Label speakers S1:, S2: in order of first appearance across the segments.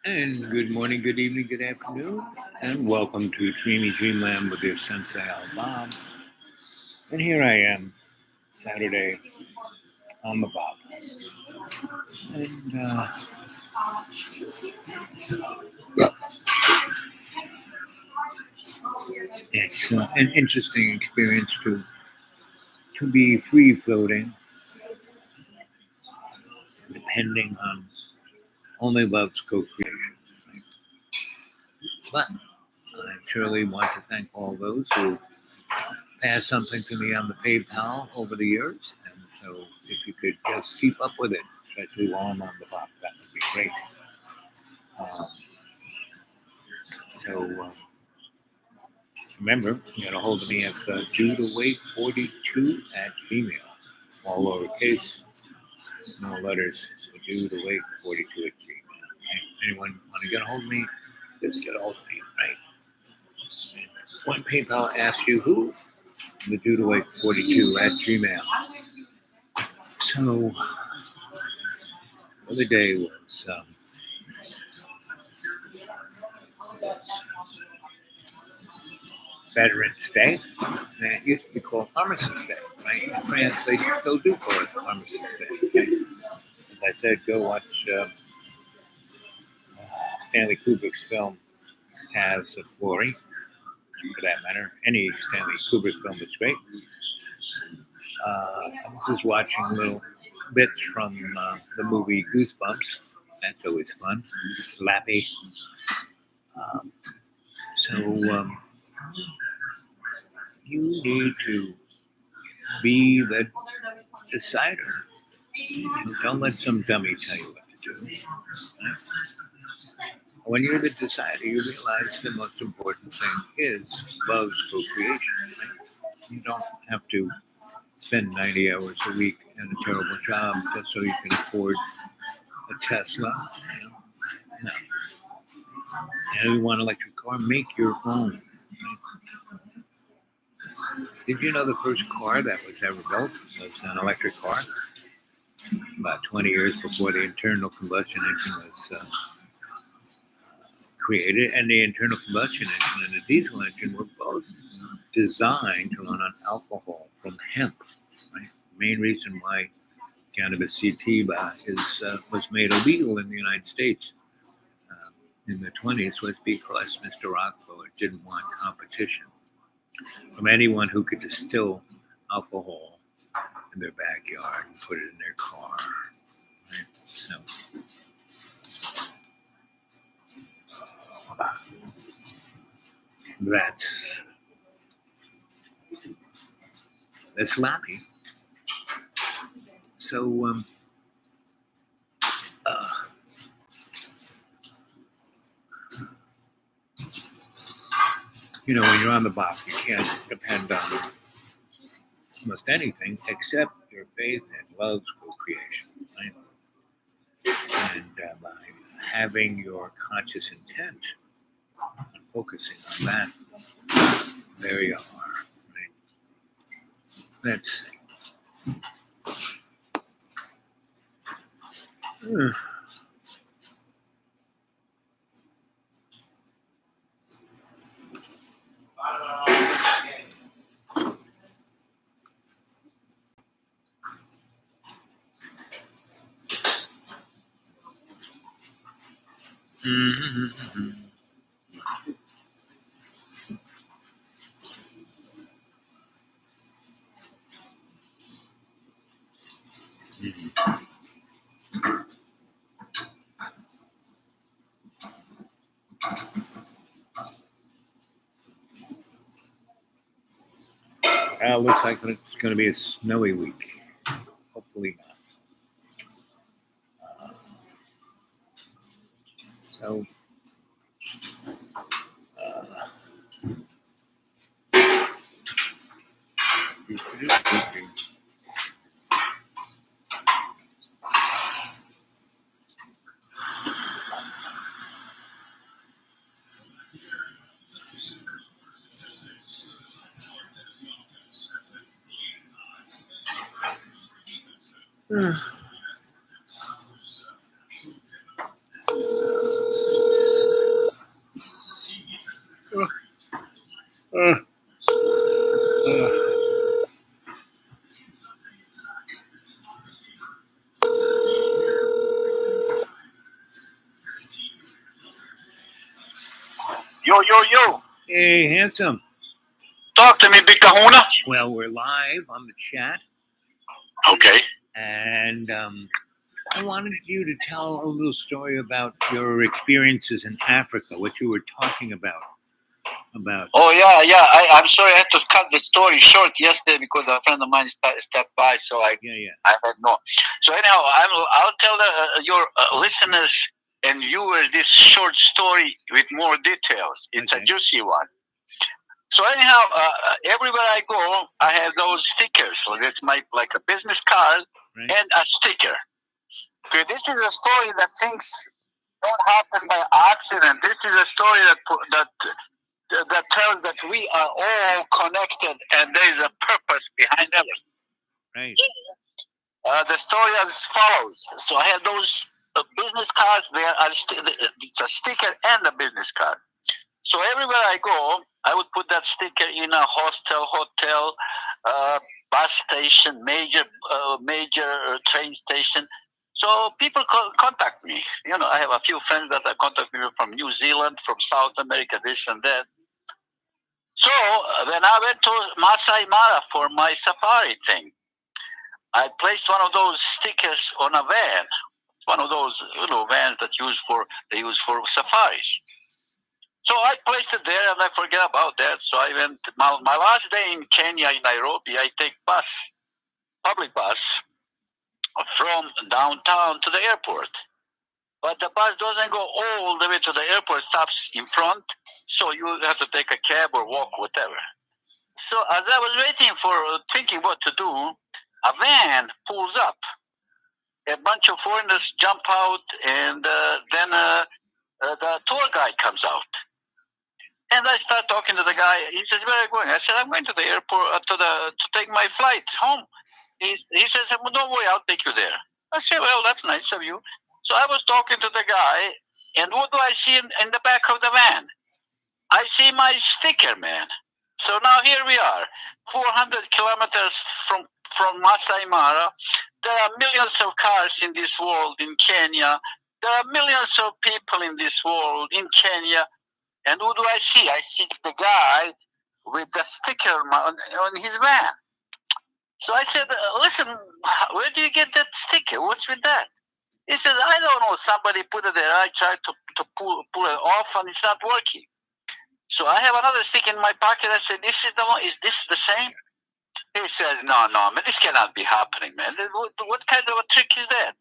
S1: And good morning, good evening, good afternoon, and welcome to Dreamy Dreamland with your Sensei Al Bob. And here I am, Saturday on the Bob. And it's an interesting experience to be free floating, depending on only love's co-creation. But I surely want to thank all those who passed something to me on the PayPal over the years. And so if you could just keep up with it, especially while I'm on the Bob, that would be great. So remember, you get a hold of me at dudewake42 at Gmail. All lowercase, no letters. Dudewake42 at Gmail. Anyone want to get a hold of me, just get a hold of me, right? And when PayPal asks you who, the dudewake42 at Gmail. So the other day was Veterans Day, and it used to be called Armistice Day, right? In France, they still do call it Armistice Day. Right? As I said, go watch Stanley Kubrick's film Paths of Glory, for that matter. Any Stanley Kubrick film is great. I was just watching little bits from the movie Goosebumps. That's always fun. Slappy. So you need to be the decider. Don't let some dummy tell you what to do. When you're the decider, you realize the most important thing is love's co-creation. Right? You don't have to spend 90 hours a week in a terrible job just so you can afford a Tesla. No. You want an electric car? Make your own. Did you know the first car that was ever built was an electric car? About 20 years before the internal combustion engine was created, and the internal combustion engine and the diesel engine were both designed to run on alcohol from hemp. Right? The main reason why cannabis sativa was made illegal in the United States in the 20s was because Mr. Rockefeller didn't want competition from anyone who could distill alcohol in their backyard and put it in their car. Right? So that's sloppy. So when you're on the box, you can't depend on almost anything except your faith and love's co-creation. Right? And by having your conscious intent and focusing on that, there you are. Right? Let's see. Mm-hmm. Looks like it's going to be a snowy week. Hopefully not. So,
S2: yo.
S1: Hey, handsome.
S2: Talk to me, Big Kahuna.
S1: Well, we're live on the chat,
S2: Okay.
S1: and I wanted you to tell a little story about your experiences in Africa, what you were talking about.
S2: Oh, yeah. I'm sorry I had to cut the story short yesterday because a friend of mine stepped by, so I had no. So anyhow, I'll tell your listeners and viewers this short story with more details. It's a juicy one. So anyhow, everywhere I go, I have those stickers. So that's like a business card and a sticker. Okay, this is a story that things don't happen by accident. This is a story that tells that we are all connected and there is a purpose behind everything.
S1: Right.
S2: The story as follows. So I have those business cards. It's a sticker and a business card. So everywhere I go, I would put that sticker in a hostel, hotel, bus station, major train station. So people contact me. I have a few friends that contact me from New Zealand, from South America, this and that. So when I went to Masai Mara for my safari thing, I placed one of those stickers on a van, one of those vans that they use for safaris. So I placed it there and I forget about that. So I went my last day in Kenya, in Nairobi. I take public bus from downtown to the airport. But the bus doesn't go all the way to the airport, stops in front. So you have to take a cab or walk, whatever. So as I was waiting thinking what to do, a van pulls up. A bunch of foreigners jump out, and then the tour guide comes out. And I start talking to the guy. He says, "Where are you going?" I said, "I'm going to the airport to take my flight home." He says, "Well, don't worry, I'll take you there." I said, "Well, that's nice of you." So I was talking to the guy, and what do I see in the back of the van? I see my sticker, man. So now here we are, 400 kilometers from Masai Mara. There are millions of cars in this world in Kenya. There are millions of people in this world in Kenya. And who do I see? I see the guy with the sticker on his van. So I said, "Listen, where do you get that sticker? What's with that?" He said, "I don't know. Somebody put it there. I tried to pull it off, and it's not working." So I have another sticker in my pocket. I said, "This is the one. Is this the same?" He says, "No, man, this cannot be happening, man. What kind of a trick is that?"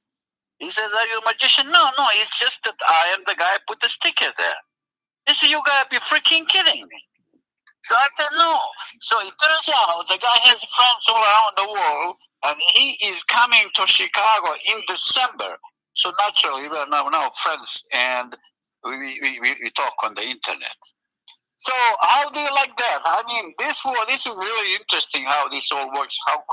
S2: He says, "Are you a magician?" No, it's just that I am the guy who put the sticker there. He said, "You gotta be freaking kidding me." So I said, "No." So it turns out the guy has friends all around the world, and he is coming to Chicago in December. So naturally, we are now friends, and we talk on the internet. So how do you like that? I mean, this is really interesting how this all works, how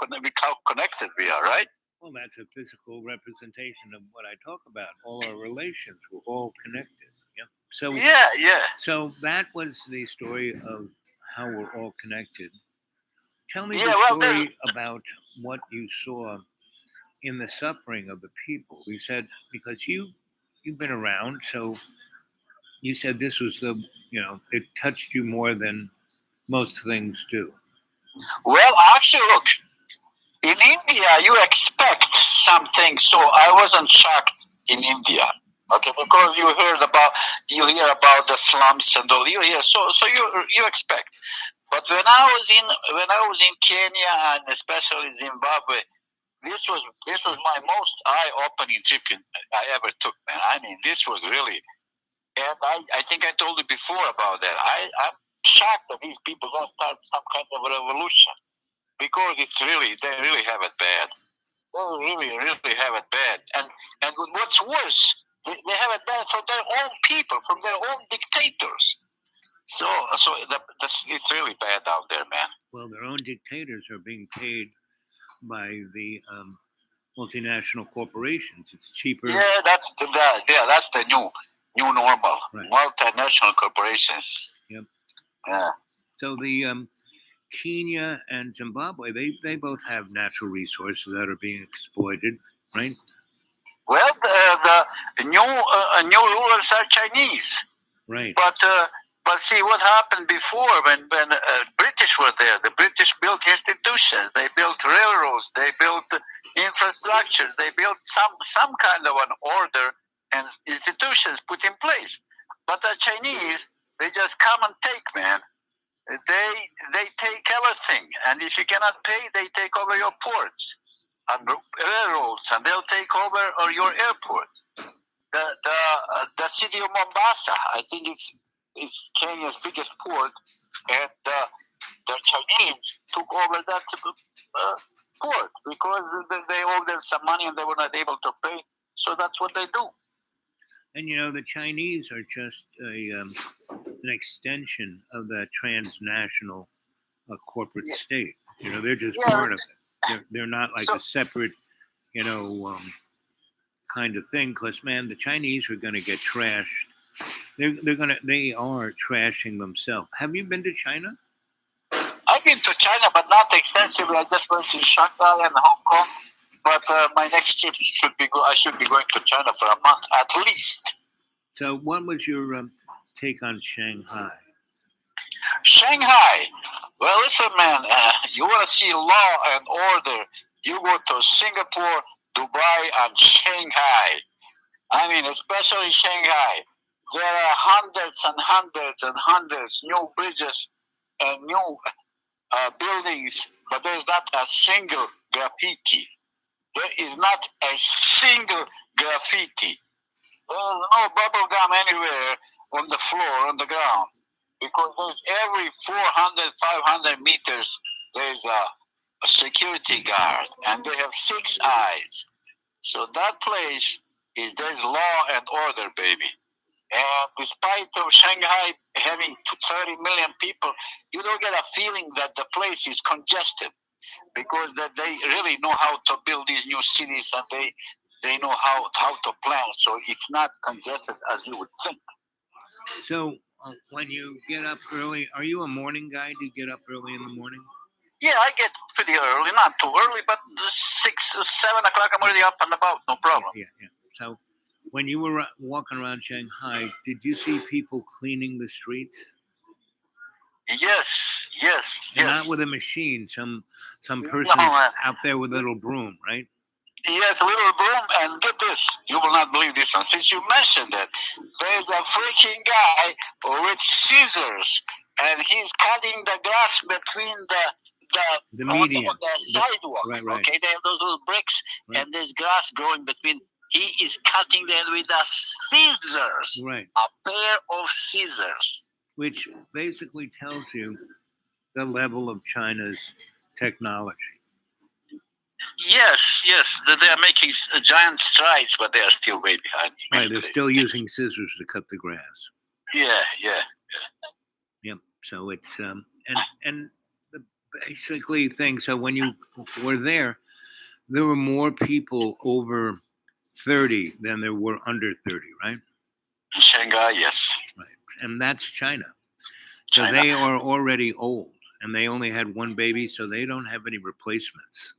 S2: connected we are, right?
S1: Well, that's a physical representation of what I talk about. All our relations, we're all connected. Yeah. So
S2: yeah.
S1: So that was the story of how we're all connected. Tell me the story about what you saw in the suffering of the people. You said, because you've been around, so you said this was it touched you more than most things do.
S2: Well, actually, look, in India, you expect something, so I wasn't shocked in India. Okay, because you hear about the slums and all. You hear, so you expect. But when I was in Kenya and especially Zimbabwe, this was my most eye-opening trip I ever took, man. I mean, this was really, and I think I told you before about that. I'm shocked that these people don't start some kind of revolution, because they really have it bad. They really have it bad, and what's worse, they have it bad from their own people, from their own dictators. So it's really bad out there, man.
S1: Well, their own dictators are being paid by the multinational corporations. It's cheaper.
S2: Yeah, that's the new normal. Right. Multinational corporations.
S1: Yep.
S2: Yeah.
S1: So the Kenya and Zimbabwe, they both have natural resources that are being exploited, right?
S2: Well, the new rulers are Chinese.
S1: Right.
S2: But But see what happened before when British were there. The British built institutions. They built railroads. They built infrastructures. They built some kind of an order and institutions put in place. But the Chinese, they just come and take, man. They take everything, and if you cannot pay, they take over your ports and railroads, and they'll take over your airports. The city of Mombasa, I think it's Kenya's biggest port, and the Chinese took over that port because they owed them some money and they were not able to pay. So that's what they do.
S1: And you know, the Chinese are just an extension of that transnational corporate state. You know, they're just part of it. They're not like a separate, you know, kind of thing. Because man, the Chinese are going to get trashed. They are trashing themselves. Have you been to China?
S2: I've been to China, but not extensively. I just went to Shanghai and Hong Kong. But my next trip I should be going to China for a month at least.
S1: So, what was your take on Shanghai?
S2: Shanghai. Well, listen, man. You want to see law and order? You go to Singapore, Dubai, and Shanghai. I mean, especially Shanghai. There are hundreds and hundreds and hundreds new bridges and new buildings, but there's not a single graffiti. There is not a single graffiti. There's no bubble gum anywhere on the floor, on the ground, because there's every 400, 500 meters, there's a security guard, and they have 6 eyes. So that place there's law and order, baby. And despite of Shanghai having 30 million people, you don't get a feeling that the place is congested, because that they really know how to build these new cities, and they know how to plan. So it's not congested as you would think.
S1: So when you get up early, are you a morning guy? Do you get up early in the morning?
S2: Yeah, I get pretty early, not too early, but 6, 7 o'clock, I'm already up and about, no problem.
S1: Yeah. So when you were walking around Shanghai, did you see people cleaning the streets?
S2: Yes.
S1: And not with a machine, some person out there with a little broom, right?
S2: Yes, a little broom, and get this, you will not believe this one. Since you mentioned it, there's a freaking guy with scissors, and he's cutting the grass between the median, on the sidewalk. Right. Okay, they have those little bricks, and there's grass growing between. He is cutting them with the scissors,
S1: right? A
S2: pair of scissors.
S1: Which basically tells you the level of China's technology.
S2: Yes. They are making giant strides, but they are still way behind.
S1: Right, they're still using scissors to cut the grass.
S2: Yeah.
S1: Yep. So it's and the basically thing. So when you were there were more people over 30 than there were under 30, right?
S2: In Shanghai, yes.
S1: Right, and that's China. So they are already old, and they only had one baby, so they don't have any replacements.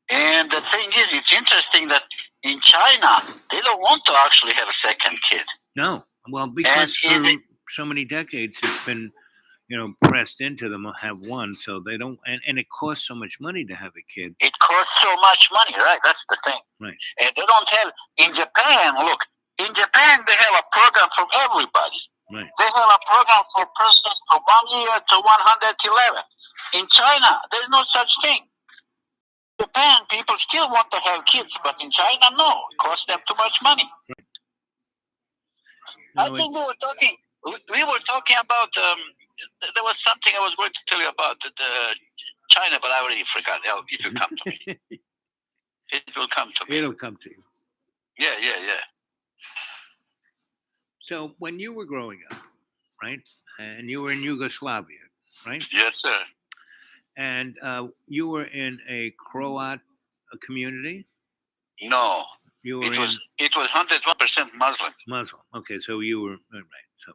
S2: And the thing is, it's interesting that in China, they don't want to actually have a second kid.
S1: No. Well, because for so many decades, it's been, pressed into them to have one. So they don't, and it costs so much money to have a kid.
S2: It costs so much money, right? That's the thing.
S1: Right.
S2: And they don't have, in Japan, look, in Japan, they have a program for everybody.
S1: Right.
S2: They have a program for persons from 1 year to 111. In China, there's no such thing. Japan, people still want to have kids, but in China, no. It costs them too much money.
S1: Right. No,
S2: I think we were talking about, there was something I was going to tell you about China, but I already forgot. It will come to me. It will come to me.
S1: It'll come to you.
S2: Yeah.
S1: So when you were growing up, right, and you were in Yugoslavia, right?
S2: Yes, sir.
S1: And you were in a Croat community?
S2: No.
S1: You were
S2: it was 101% Muslim.
S1: Muslim. Okay, so you were right. So,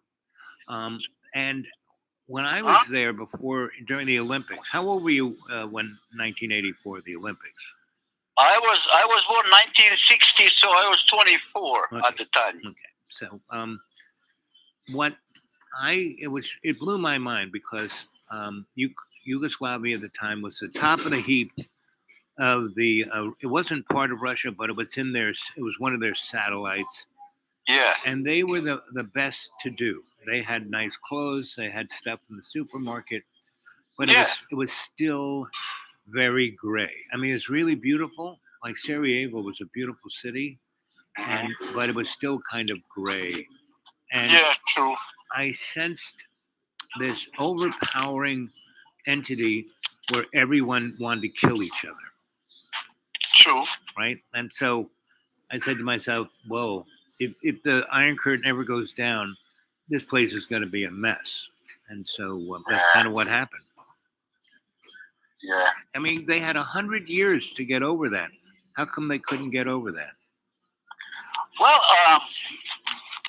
S1: and when I was there during the Olympics, how old were you when 1984, the Olympics?
S2: I was born 1960, so I was 24 at the time.
S1: Okay, so what it blew my mind because Yugoslavia at the time was the top of the heap of the. It wasn't part of Russia, but it was in their. It was one of their satellites,
S2: Yeah.
S1: and they were the best to do. They had nice clothes. They had stuff in the supermarket, but
S2: Yeah.
S1: it was still very gray. I mean, it's really beautiful. Like Sarajevo was a beautiful city, and but it was still kind of gray. And
S2: Yeah. True.
S1: I sensed this overpowering entity where everyone wanted to kill each other,
S2: True.
S1: right? And so I said to myself, "Whoa! If the Iron Curtain ever goes down, this place is going to be a mess." And so that's kind of what happened.
S2: Yeah.
S1: I mean, they had 100 years to get over that. How come they couldn't get over that?
S2: Well,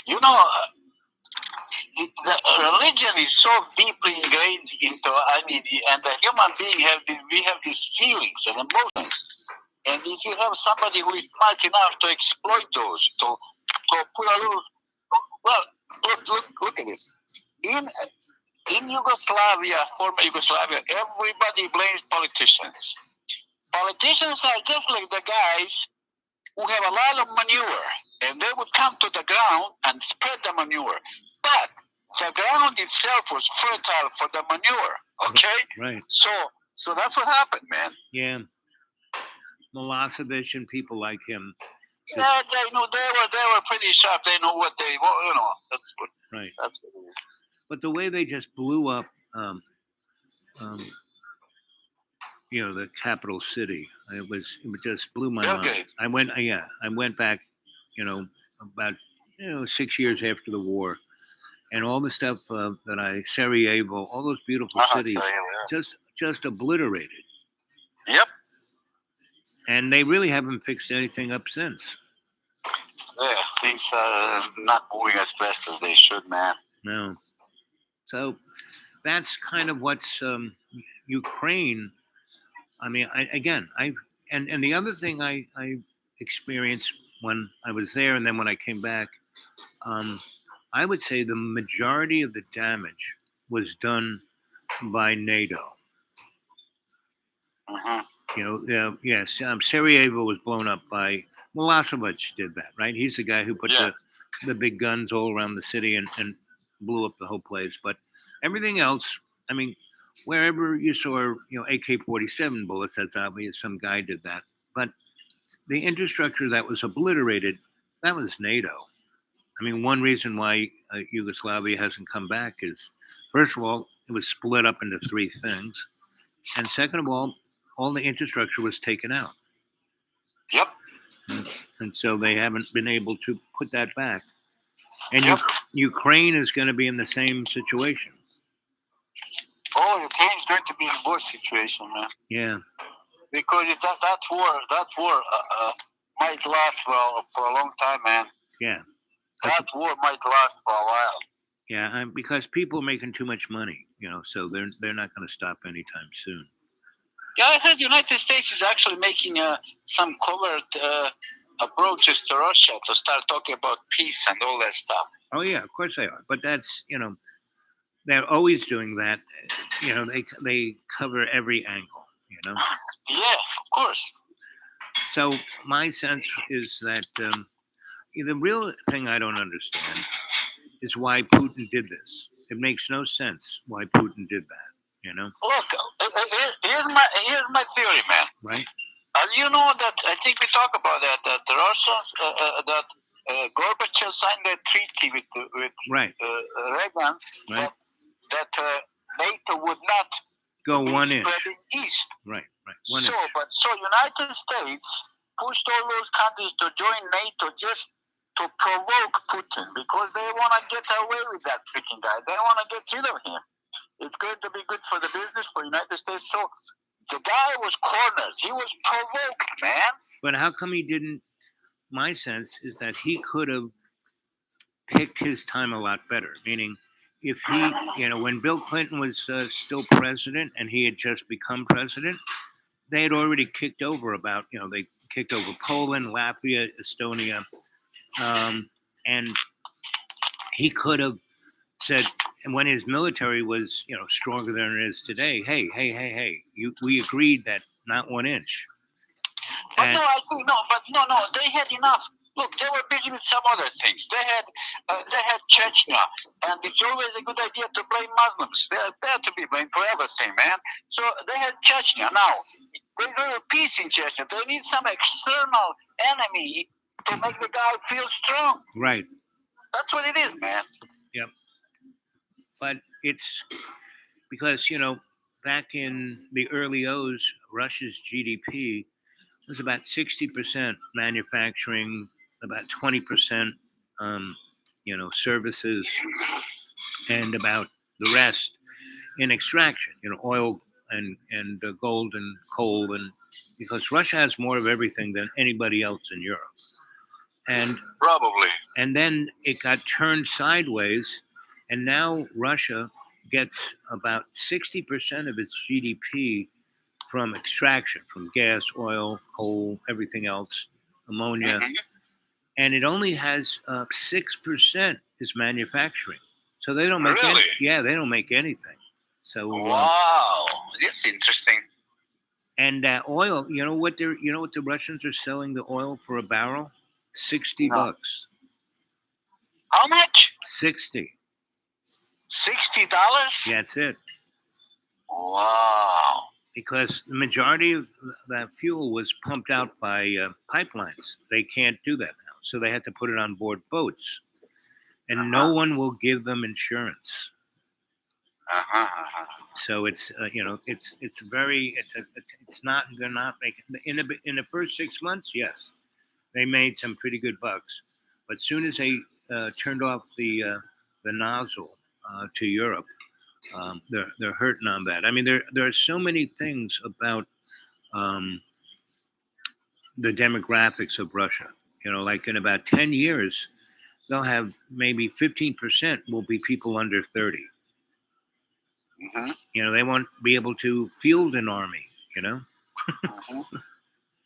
S2: you know, the religion is so deeply ingrained into. I mean, and the human being we have these feelings and emotions. And if you have somebody who is smart enough to exploit those, to put a little, well, look at this. In Yugoslavia, former Yugoslavia, everybody blames politicians. Politicians are just like the guys who have a lot of manure, and they would come to the ground and spread the manure. But the ground itself was fertile for the manure. Okay,
S1: Right.
S2: So that's what happened, man.
S1: Yeah. Milosevic and people like him.
S2: Yeah, they were pretty sharp. They know what they want. You know, that's what.
S1: Right.
S2: That's what it is.
S1: But the way they just blew up, the capital city, it just blew my mind. I went back, about 6 years after the war, and all the stuff Sarajevo, all those beautiful cities, just obliterated.
S2: Yep.
S1: And they really haven't fixed anything up since.
S2: Yeah, things are not moving as fast as they should, man.
S1: No. So that's kind of what's Ukraine. I mean, and the other thing I experienced when I was there, and then when I came back, I would say the majority of the damage was done by NATO. Yes, Sarajevo was blown up by Milosevic. Did that, right? He's the guy who put the big guns all around the city and blew up the whole place. But everything else, I mean, wherever you saw, AK-47 bullets, that's obvious. Some guy did that. But the infrastructure that was obliterated, that was NATO. I mean, one reason why Yugoslavia hasn't come back is, first of all, it was split up into three things. And second of all the infrastructure was taken out.
S2: Yep.
S1: And so they haven't been able to put that back. And Ukraine is going to be in the same situation.
S2: Oh, Ukraine's going to be in a worse situation, man.
S1: Yeah.
S2: Because that war might last for a long time, man.
S1: Yeah.
S2: That war might last for a while.
S1: Yeah, because people are making too much money, so they're not going to stop anytime soon.
S2: Yeah, I heard the United States is actually making some covert approaches to Russia to start talking about peace and all that stuff.
S1: Oh yeah, of course they are. But that's they're always doing that. They cover every angle.
S2: Yeah, of course.
S1: So my sense is that the real thing I don't understand is why Putin did this. It makes no sense why Putin did that.
S2: Look, here's my theory, man.
S1: Right.
S2: As you know, that I think we talk about that the Russians, that Gorbachev signed a treaty with Reagan,
S1: right.
S2: that NATO would not
S1: go 1 inch
S2: east.
S1: Right.
S2: So United States pushed all those countries to join NATO just to provoke Putin because they want to get away with that freaking guy. They want to get rid of him. It's going to be good for the business, for United States. So the guy was cornered. He was provoked, man.
S1: But how come he didn't? My sense is that he could have picked his time a lot better. Meaning, if he, when Bill Clinton was still president and he had just become president, they had already kicked over they kicked over Poland, Latvia, Estonia. And he could have said, when his military was, stronger than it is today. Hey, we agreed that not 1 inch.
S2: But
S1: And
S2: no, I think no. But no. They had enough. Look, they were busy with some other things. They had Chechnya, and it's always a good idea to blame Muslims. They are there to be blamed for everything, man. So they had Chechnya. Now there's a peace in Chechnya. They need some external enemy to make the guy feel strong.
S1: right.
S2: That's what it is, man.
S1: Yep. But it's because, back in the early O's, Russia's GDP was about 60% manufacturing, about 20%, services, and about the rest in extraction, oil and gold and coal, and because Russia has more of everything than anybody else in Europe.
S2: Probably.
S1: And then it got turned sideways, and now Russia gets about 60% of its GDP from extraction, from gas, oil, coal, everything else, ammonia, and it only has 6% is manufacturing. So they don't make
S2: Really?
S1: they don't make anything. So
S2: Wow, that's interesting.
S1: and oil, you know what the Russians are selling the oil for a barrel? $60.
S2: No. How much?
S1: 60.
S2: $60?
S1: Yeah, that's it.
S2: Wow.
S1: Because the majority of that fuel was pumped out by pipelines. They can't do that now, so they had to put it on board boats, and no one will give them insurance. So it's not, they're not making in the first 6 months. Yes, they made some pretty good bucks, but soon as they turned off the nozzle to Europe, they're hurting on that. I mean, there are so many things about the demographics of Russia. Like in about 10 years, they'll have maybe 15% will be people under 30. They won't be able to field an army.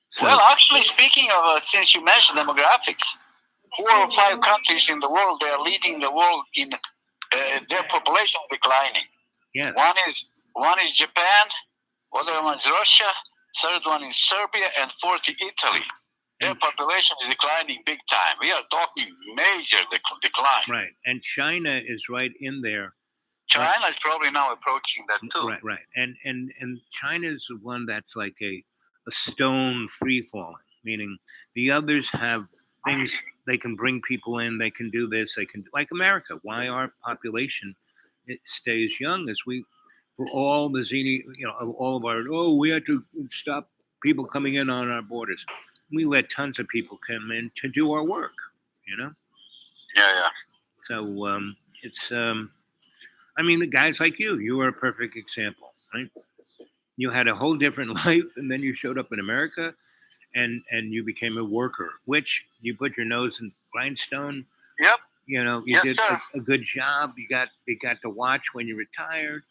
S1: So,
S2: well, actually, speaking of, since you mentioned demographics, 4 or 5 countries in the world, they are leading the world in their population declining.
S1: yes.
S2: One is Japan, other one is Russia, third one is Serbia, and fourth is Italy. Their population is declining big time. We are talking major decline.
S1: Right, and China is right in there.
S2: China is probably now approaching that too.
S1: Right, and China is the one that's like a stone free falling, meaning the others have things they can bring people in, they can do this, they can, like America. Why our population it stays young is for all the all of our we had to stop people coming in on our borders. We let tons of people come in to do our work.
S2: Yeah.
S1: So it's I mean, the guys like you are a perfect example, right? You had a whole different life, and then you showed up in America, and you became a worker, which you put your nose in grindstone.
S2: Yep.
S1: You did a good job. You got to watch when you retired,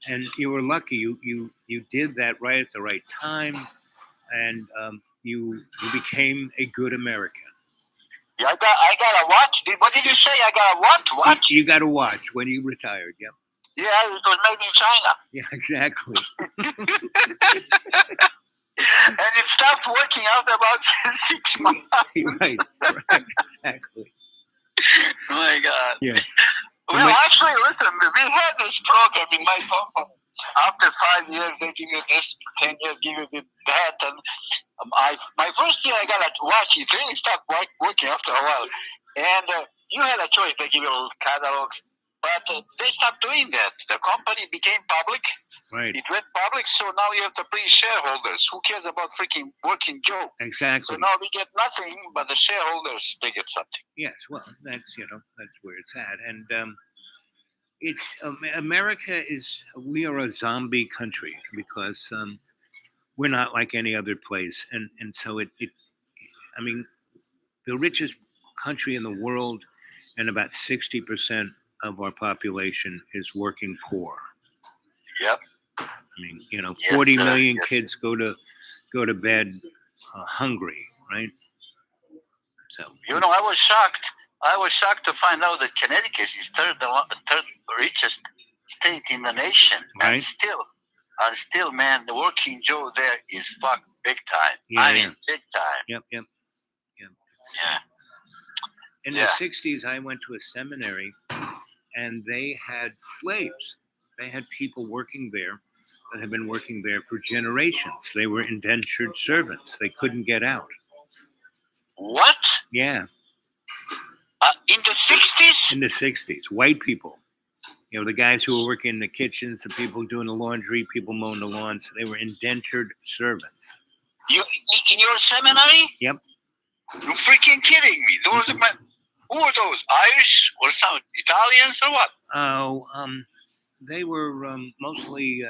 S1: and you were lucky. You did that right at the right time, and you became a good American.
S2: Yeah, I gotta watch. What did you say? I gotta what? Watch?
S1: You got to watch when you retired. Yep.
S2: Yeah, it was made in China.
S1: Yeah, exactly.
S2: And it stopped working after about 6 months.
S1: Right, exactly.
S2: Oh my God.
S1: Yeah.
S2: Well, actually, listen, we had this program in my company. After 5 years, they give you this, 10 years, give you that. And my first year, I got to watch it. Really stopped working after a while. And you had a choice. They give you a little catalog. But they stopped doing that. The company became public.
S1: Right.
S2: It went public, so now you have to please shareholders. Who cares about freaking working Joe?
S1: Exactly.
S2: So now we get nothing, but the shareholders, they get something.
S1: Yes, well, that's where it's at, and it's America we are a zombie country because we're not like any other place, and so I mean, the richest country in the world, and about 60% of our population is working poor.
S2: Yep.
S1: I mean, 40 million kids go to bed hungry, right? So
S2: I was shocked I was shocked to find out that Connecticut is third richest state in the nation,
S1: Right.
S2: and still, man, the working Joe there is fucked big time.
S1: Yeah,
S2: I mean, big time.
S1: Yep.
S2: Yeah.
S1: In
S2: Yeah.
S1: the 60s, I went to a seminary, and they had slaves. They had people working there that had been working there for generations. They were indentured servants. They couldn't get out.
S2: What?
S1: Yeah,
S2: In the 60s?
S1: in the 60s, white people. You know, the guys who were working in the kitchens, the people doing the laundry, people mowing the lawns, they were indentured servants.
S2: You in your seminary?
S1: Yep.
S2: You're freaking kidding me. Those are who are those? Irish or some Italians or what?
S1: Oh, they were mostly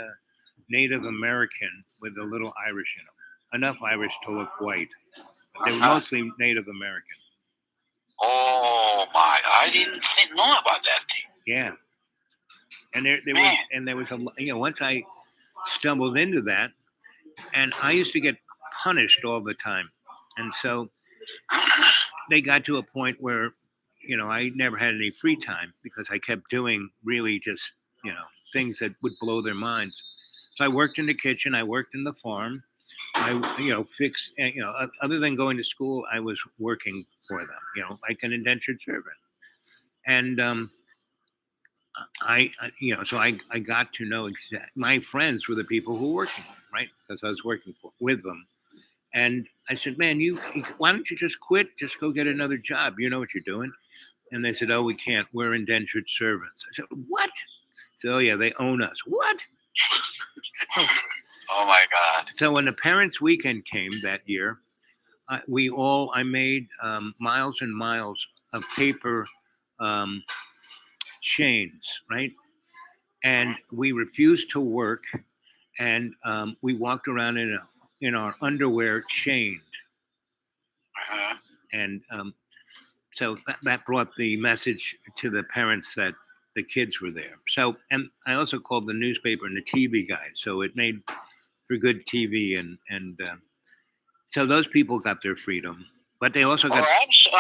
S1: Native American with a little Irish in them. Enough Irish to look white. But they were mostly Native American.
S2: Oh my! I didn't know about that thing.
S1: Yeah. And there was a, you know, once I stumbled into that, and I used to get punished all the time, and so they got to a point where, you know, I never had any free time because I kept doing really just, you know, things that would blow their minds. So I worked in the kitchen, I worked in the farm, I, you know, fixed, you know, other than going to school, I was working for them, you know, like an indentured servant, and you know, so I got to know my friends were the people who were working, right? Because I was working with them. And I said, man, why don't you just quit? Just go get another job. You know what you're doing. And they said, oh, we can't. We're indentured servants. I said, what? So, oh, yeah, they own us. What? So,
S2: oh, my God.
S1: So when the Parents' Weekend came that year, I made miles and miles of paper chains, right? And we refused to work, and we walked around in our underwear chained, and so that brought the message to the parents that the kids were there. So, and I also called the newspaper and the TV guys, so it made for good TV, and so those people got their freedom, but they also got.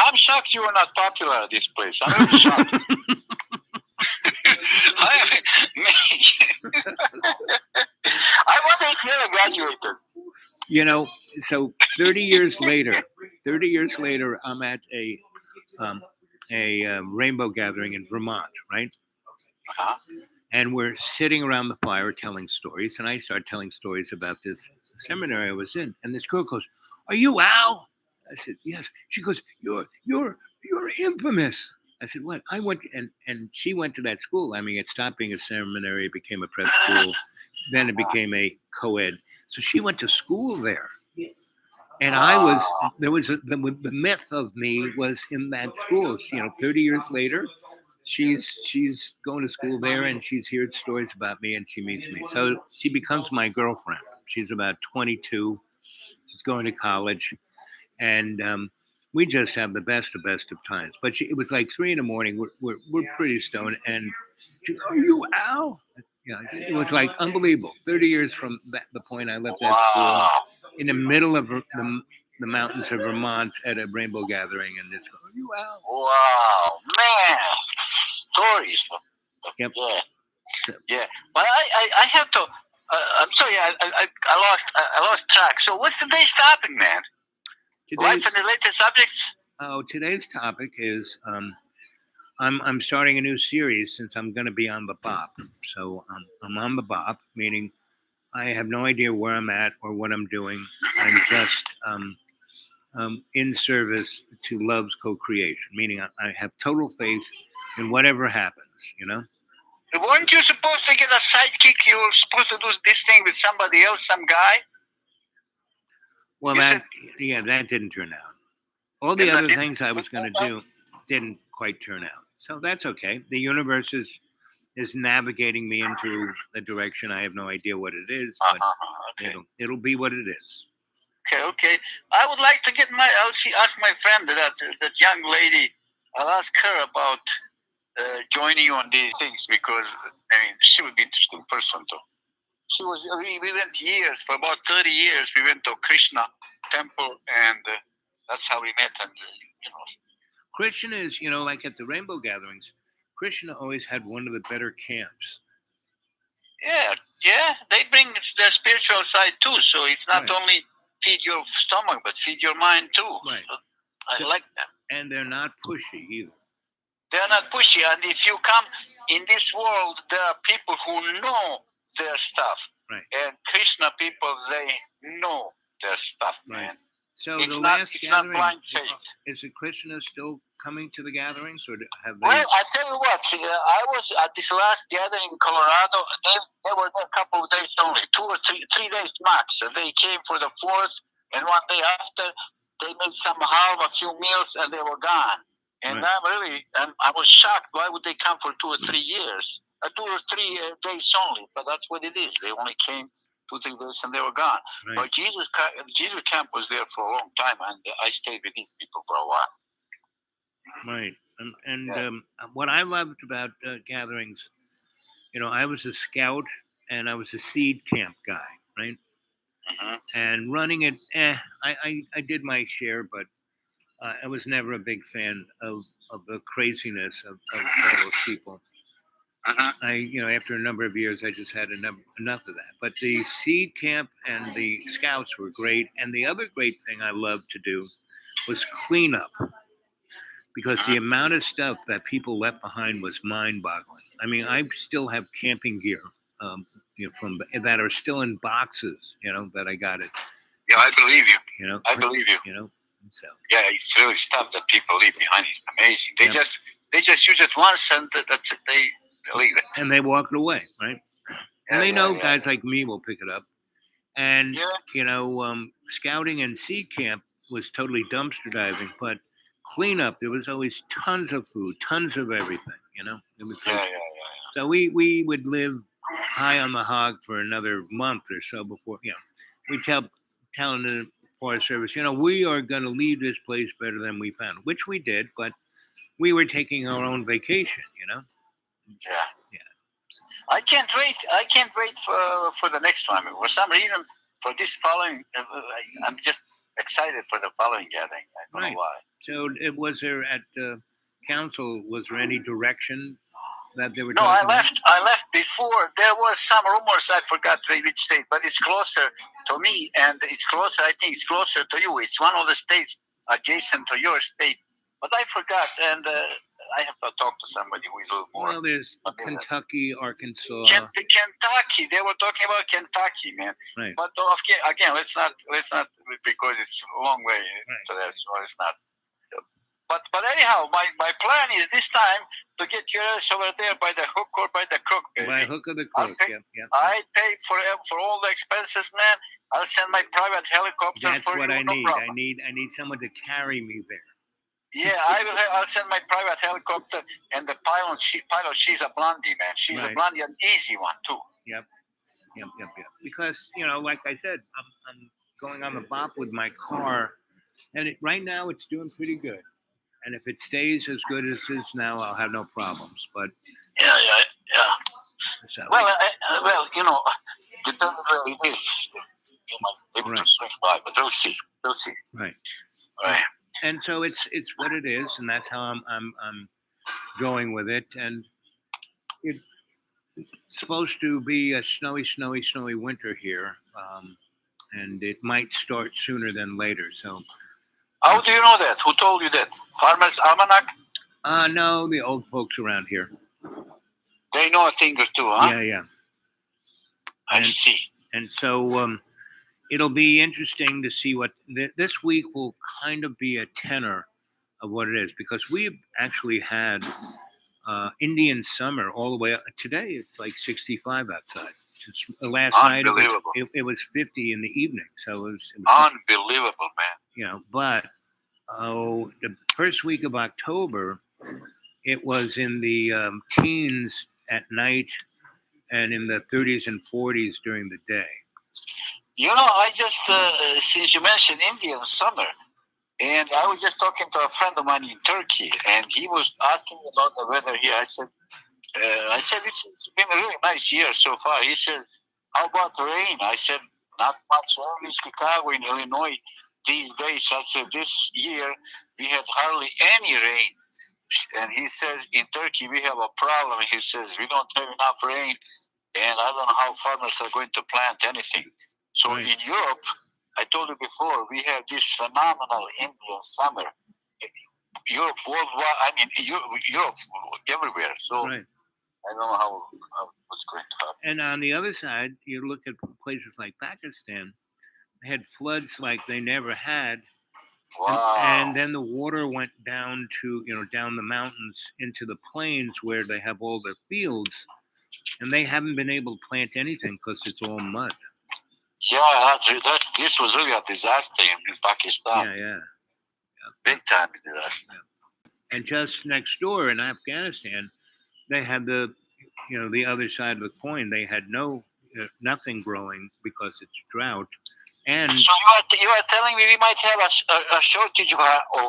S2: I'm shocked you were not popular at this place. I'm really shocked. I wonder if you ever graduated.
S1: You know, so 30 years later, I'm at a rainbow gathering in Vermont, right?
S2: Uh-huh.
S1: And we're sitting around the fire telling stories, and I start telling stories about this seminary I was in, and this girl goes, "Are you Al?" I said, "Yes." She goes, "You're infamous." I said, "What?" I went and she went to that school. I mean, it stopped being a seminary, it became a prep school, then it became a co-ed. So she went to school there.
S3: Yes.
S1: And the myth of me was in that school. You know, 30 years later, she's going to school there, and she's heard stories about me, and she meets me. So she becomes my girlfriend. She's about 22. She's going to college, and we just have the best of times. But it was like 3 a.m. We're pretty stoned, and she, "Are you Al?" Yeah, it was like unbelievable. 30 years from the point I left that school, in the middle of the mountains of Vermont at a rainbow gathering, and this. "Are you Al?"
S2: Wow, man, stories.
S1: Yep.
S2: Yeah. But I have to. I'm sorry, I lost track. So what's today's topic, man? Life and related subjects.
S1: Oh, today's topic is I'm starting a new series since I'm going to be on the BOP. So I'm on the BOP, meaning I have no idea where I'm at or what I'm doing. I'm just in service to love's co-creation, meaning I have total faith in whatever happens, you know?
S2: Weren't you supposed to get a sidekick? You were supposed to do this thing with somebody else, some guy?
S1: Well, that didn't turn out. All the other things I was going to do didn't quite turn out. So that's okay. The universe is navigating me into the direction. I have no idea what it is, but
S2: okay.
S1: it'll be what it is.
S2: Okay. I would like to ask my friend, that young lady. I'll ask her about joining you on these things, because I mean she would be interesting person too. We went years, for about 30 years. We went to Krishna temple, and that's how we met. And
S1: Krishna is, like at the rainbow gatherings, Krishna always had one of the better camps.
S2: Yeah, yeah. They bring their spiritual side too. So it's not
S1: Right.
S2: only feed your stomach, but feed your mind too.
S1: Right.
S2: So I
S1: So-
S2: like that.
S1: And they're not pushy either.
S2: They are not pushy. And if you come in this world, there are people who know their stuff.
S1: Right.
S2: And Krishna people, they know their stuff,
S1: Right.
S2: man.
S1: So
S2: It's
S1: the
S2: not-
S1: last
S2: it's not
S1: gathering,
S2: blind faith.
S1: is the Krishna still coming to the gatherings, or have they?
S2: Well, I tell you what, I was at this last gathering in Colorado. They were there a couple of days only, 2 or 3 days max. And they came for the 4th, and one day after, they made some halva, a few meals, and they were gone. And
S1: Right.
S2: I was shocked. Why would they come for 2 or 3 years? 2 or 3 days only, but that's what it is. They only came 2 or 3 days and they were gone.
S1: Right.
S2: But Jesus camp was there for a long time, and I stayed with these people for a while.
S1: Right. And
S2: Yeah.
S1: what I loved about gatherings, I was a scout and I was a seed camp guy, right?
S2: Mm-hmm.
S1: And running it, I did my share, but I was never a big fan of the craziness of all those people.
S2: Mm-hmm.
S1: After a number of years, I just had enough of that. But the seed camp and the scouts were great. And the other great thing I loved to do was clean up, because the amount of stuff that people left behind was mind-boggling. I mean, I still have camping gear, from that are still in boxes, that I got it.
S2: Yeah, I believe you. I believe you.
S1: So
S2: yeah, it's really stuff that people leave behind. It's amazing. They just use it once and that's it. They leave it.
S1: And they walk it away, right? And they know guys like me will pick it up. And scouting and seed camp was totally dumpster diving, but cleanup, there was always tons of food, tons of everything. It was like, so we would live high on the hog for another month or so before we telling the Forest Service, we are going to leave this place better than we found, which we did, but we were taking our own vacation.
S2: Yeah. I can't wait for the next one. For some reason, for this following, I'm just excited for the following gathering. I don't know why.
S1: So was there at council, was there any direction that they were
S2: No,
S1: talking
S2: I left before. There was some rumors, I forgot which state, but it's closer to me, and it's closer, I think it's closer to you. It's one of the states adjacent to your state, but I forgot, and I have to talk to somebody who is a little more.
S1: Well, there's Kentucky, Arkansas.
S2: Kentucky. They were talking about Kentucky, man.
S1: Right.
S2: But again, let's not because it's a long way to that, so it's not. But anyhow, my plan is this time to get yours over there by the hook or by the crook, baby.
S1: By hook or the crook, yeah.
S2: I pay for all the expenses, man. I'll send my private helicopter.
S1: That's
S2: for
S1: what
S2: you,
S1: I
S2: no
S1: need.
S2: problem.
S1: I need someone to carry me there.
S2: Yeah, I'll send my private helicopter, and the pilot, she's a blondie, man. She's a blondie, an easy one too.
S1: Yep. Because like I said, I'm going on the bop with my car, and right now it's doing pretty good. And if it stays as good as it is now, I'll have no problems. But
S2: yeah.
S1: So,
S2: well, depending where it is, you might be able to swing by, but we'll see.
S1: Right.
S2: Right.
S1: And so it's what it is, and that's how I'm going with it. And it's supposed to be a snowy winter here, and it might start sooner than later. So.
S2: How do you know that? Who told you that? Farmer's Almanac?
S1: No, the old folks around here.
S2: They know a thing or two, huh?
S1: Yeah.
S2: I see.
S1: And so it'll be interesting to see what this week will kind of be a tenor of what it is, because we've actually had Indian summer all the way up. Today it's like 65 outside. Last night it was 50 in the evening, so it was
S2: unbelievable, man.
S1: But the first week of October, it was in the teens at night and in the 30s and 40s during the day.
S2: I just since you mentioned Indian summer, and I was just talking to a friend of mine in Turkey, and he was asking me about the weather here. I said it's been a really nice year so far. He said, how about rain? I said, not much rain in Chicago, in Illinois. these days, I said, this year we had hardly any rain. And he says, in Turkey, we have a problem. He says, we don't have enough rain, and I don't know how farmers are going to plant anything. So
S1: Right.
S2: in Europe, I told you before, we have this phenomenal Indian summer. Europe, worldwide, I mean, Europe everywhere. So
S1: Right.
S2: I don't know how what's going to happen.
S1: And on the other side, you look at places like Pakistan, they had floods like they never had.
S2: Wow.
S1: And then the water went down to, down the mountains into the plains where they have all their fields. And they haven't been able to plant anything because it's all mud.
S2: Yeah, this was really a disaster in Pakistan.
S1: Yeah.
S2: Big time disaster.
S1: And just next door in Afghanistan, they had the other side of the coin. They had nothing growing because it's drought. And
S2: so you are telling me we might have a shortage of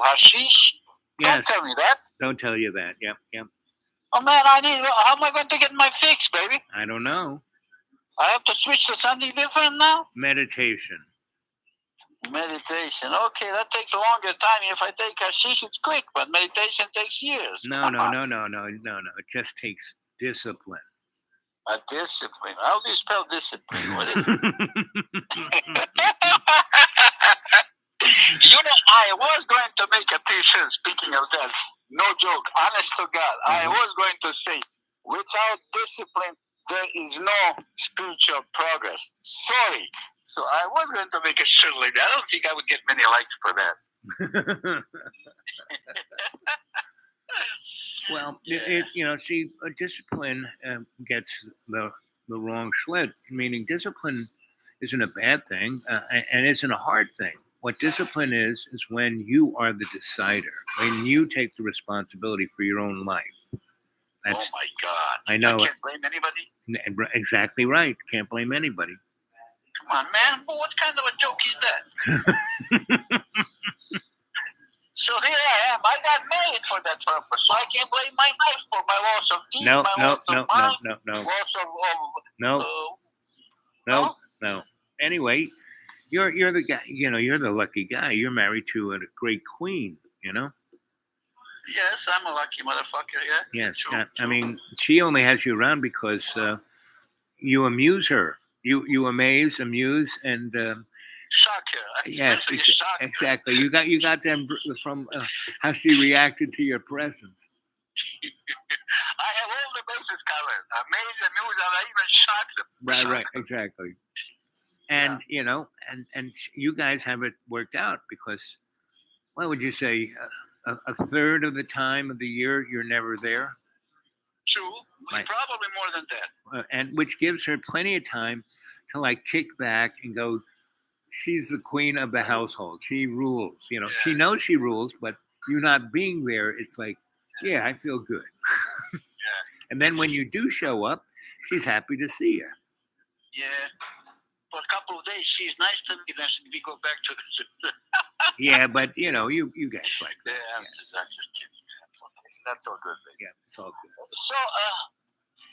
S2: hashish?
S1: yes,
S2: Don't tell me that.
S1: Don't tell you that. Yep.
S2: Oh man, how am I going to get my fix, baby?
S1: I don't know.
S2: I have to switch to something different now?
S1: Meditation.
S2: Meditation. Okay, that takes a longer time. If I take hashish, it's quick, but meditation takes years.
S1: No. It just takes discipline.
S2: A discipline. How do you spell discipline? What is it? I was going to make a t-shirt, speaking of that. No joke, honest to God. I was going to say, without discipline, there is no spiritual progress. Sorry. So I was going to make a shirt like that. I don't think I would get many likes for that.
S1: Well, discipline gets the wrong sled. Meaning, discipline isn't a bad thing, and isn't a hard thing. What discipline is when you are the decider, when you take the responsibility for your own life.
S2: Oh my God!
S1: I know.
S2: I can't blame anybody.
S1: Exactly right. Can't blame anybody.
S2: Come on, man. What kind of a joke is that? So here I am. I got married for that purpose. So I can't blame my wife for my loss of teeth, loss of mind, loss of
S1: No. Anyway, you're the guy. You're the lucky guy. You're married to a great queen.
S2: Yes, I'm a lucky motherfucker. Yeah.
S1: Yes.
S2: True.
S1: I mean, she only has you around because you amuse her. You amaze, amuse, and
S2: shock her.
S1: Yes, exactly. You got them from how she reacted to your presence.
S2: I have all the bases covered. Amaze, amuse, and I even shock them.
S1: Right, exactly. And and you guys have it worked out because, what would you say, a third of the time of the year you're never there.
S2: True,
S1: Right.
S2: Probably more than that.
S1: And which gives her plenty of time to kick back and go, she's the queen of the household. She rules. She knows she rules, but you not being there, it's like, yeah, I feel good.
S2: Yeah.
S1: And then when you do show up, she's happy to see you.
S2: Yeah. For a couple of days, she's nice to me. Then we go back to the.
S1: Yeah, but you guys like that.
S2: Yeah, I'm just kidding. That's all good. Baby.
S1: Yeah, it's all good.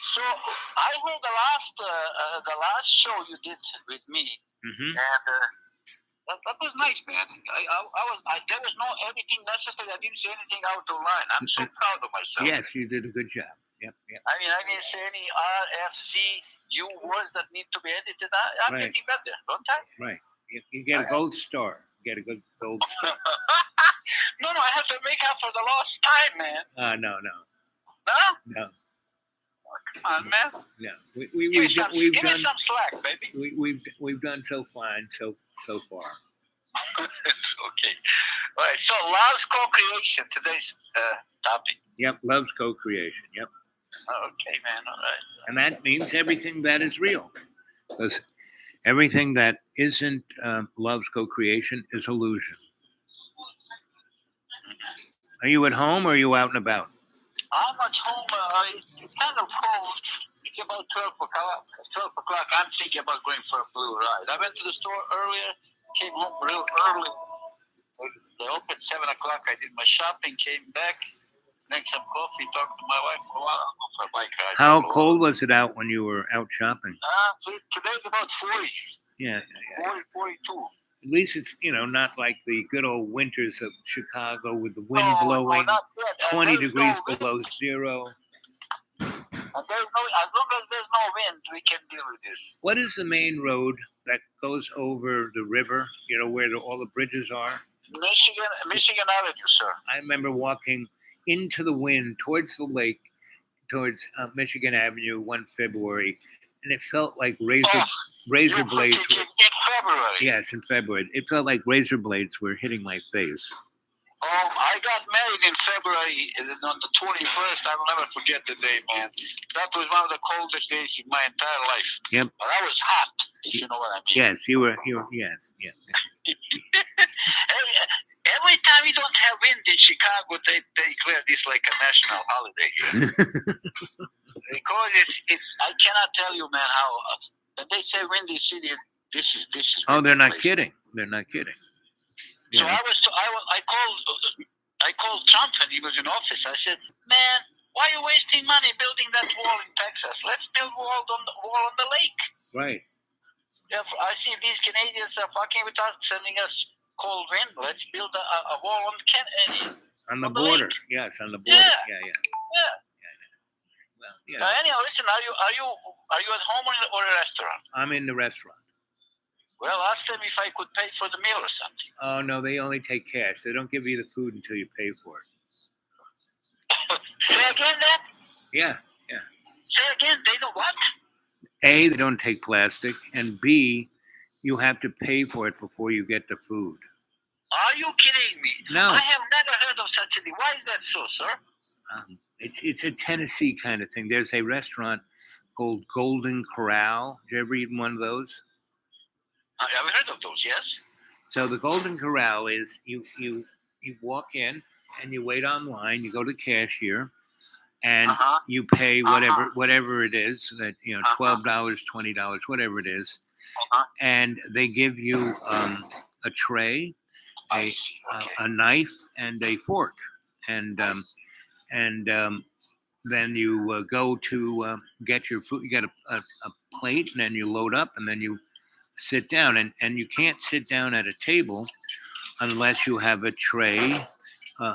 S2: So I heard the last show you did with me,
S1: Mm-hmm.
S2: and that was nice, man. There was no editing necessary. I didn't say anything out of line. I'm so proud of myself.
S1: Yes, you did a good job. Yep.
S2: I mean, I didn't say any RFC words that need to be edited. I'm
S1: Right.
S2: getting better, don't I?
S1: Right. You get a gold star. You get a good gold star.
S2: No, I have to make up for the lost time, man.
S1: No.
S2: No? Come on, man.
S1: No.
S2: Give me some slack, baby.
S1: We've done so fine so far.
S2: Okay. All right. So, love's co-creation. Today's topic.
S1: Yep. Love's co-creation. Yep.
S2: Okay, man. All right.
S1: And that means everything that is real, because everything that isn't love's co-creation is illusion. Are you at home or are you out and about?
S2: I'm at home. It's kind of cold. It's about 12 o'clock. 12 o'clock. I'm thinking about going for a little ride. I went to the store earlier. Came home real early. They opened 7 o'clock. I did my shopping. Came back. Drank some coffee. Talked to my wife for a while. I'll go for a bike ride.
S1: How cold was it out when you were out shopping?
S2: Today's about 40.
S1: Yeah.
S2: 40, 42.
S1: At least it's not like the good old winters of Chicago with the wind
S2: No,
S1: blowing
S2: not yet. And
S1: 20
S2: there's
S1: degrees
S2: no wind.
S1: below zero.
S2: And there's no, as long as there's no wind, we can deal with this.
S1: What is the main road that goes over the river? Where all the bridges are.
S2: Michigan Avenue, sir.
S1: I remember walking into the wind towards the lake, towards Michigan Avenue one February, and it felt like razor blades.
S2: In February.
S1: Yes, in February, it felt like razor blades were hitting my face.
S2: I got married in February on the 21st. I will never forget the day, man. That was one of the coldest days in my entire life.
S1: Yep.
S2: But I was hot, if you know what I mean.
S1: Yes, you were. Yes, yeah.
S2: Every time we don't have wind in Chicago, they declare this like a national holiday here. Because it's I cannot tell you, man, how when they say windy city, this is.
S1: Oh, they're not kidding. They're not kidding.
S2: So I called Trump when he was in office. I said, man, why are you wasting money building that wall in Texas? Let's build wall on the lake.
S1: Right.
S2: Yeah, I see these Canadians are fucking with us, sending us cold wind. Let's build a wall
S1: on the border. Yes, on the border.
S2: Yeah.
S1: Well, yeah.
S2: Anyhow, listen, are you at home or a restaurant?
S1: I'm in the restaurant.
S2: Well, ask them if I could pay for the meal or something.
S1: Oh no, they only take cash. They don't give you the food until you pay for it.
S2: Say again, that?
S1: Yeah.
S2: Say again, they don't what?
S1: A, they don't take plastic, and B, you have to pay for it before you get the food.
S2: Are you kidding me?
S1: No.
S2: I have never heard of such a thing. Why is that so, sir?
S1: It's a Tennessee kind of thing. There's a restaurant called Golden Corral. Did you ever eat one of those?
S2: I haven't heard of those, yes.
S1: So the Golden Corral is you walk in and you wait online. You go to the cashier, and you pay whatever it is that $12, $20, whatever it is, and they give you a tray, a knife, and a fork, and then you go to get your food. You get a plate, and then you load up, and then you sit down, and you can't sit down at a table unless you have a tray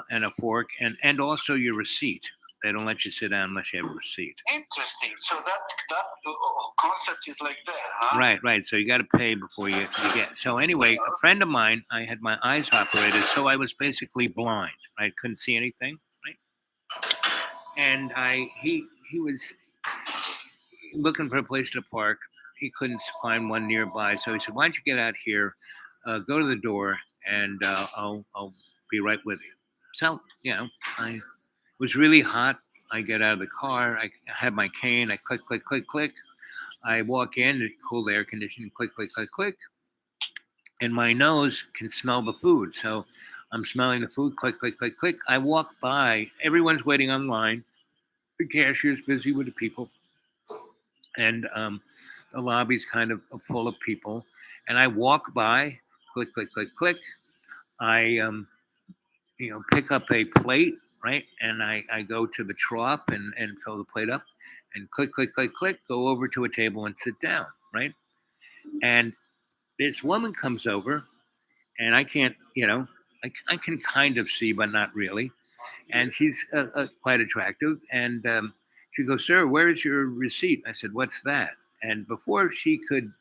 S1: and a fork and also your receipt. They don't let you sit down unless you have a receipt.
S2: Interesting. So that concept is like that, huh?
S1: Right. So you got to pay before you get. So anyway, a friend of mine, I had my eyes operated, so I was basically blind. I couldn't see anything, right? And he was looking for a place to park. He couldn't find one nearby, so he said, "Why don't you get out here, go to the door, and I'll be right with you." So it was really hot. I get out of the car. I had my cane. I click. I walk in. It's cool air conditioning. Click. And my nose can smell the food, so I'm smelling the food. Click. I walk by. Everyone's waiting online. The cashier's busy with the people, and the lobby's kind of full of people, and I walk by, click. I, pick up a plate, right? And I go to the trough and fill the plate up, and click, go over to a table and sit down, right? And this woman comes over, and I can't, I can kind of see, but not really. And she's quite attractive, and she goes, "Sir, where is your receipt?" I said, "What's that?" And before she could,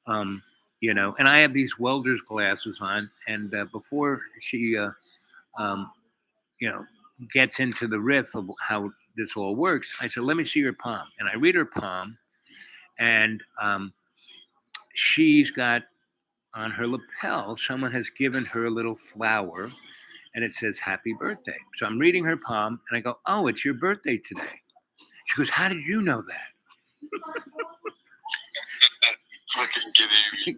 S1: and I have these welder's glasses on, and before she, gets into the riff of how this all works, I said, "Let me see your palm." And I read her palm, and she's got on her lapel, someone has given her a little flower, and it says "Happy Birthday." So I'm reading her palm, and I go, "Oh, it's your birthday today." She goes, "How did you know that?"
S2: Fucking kidding me.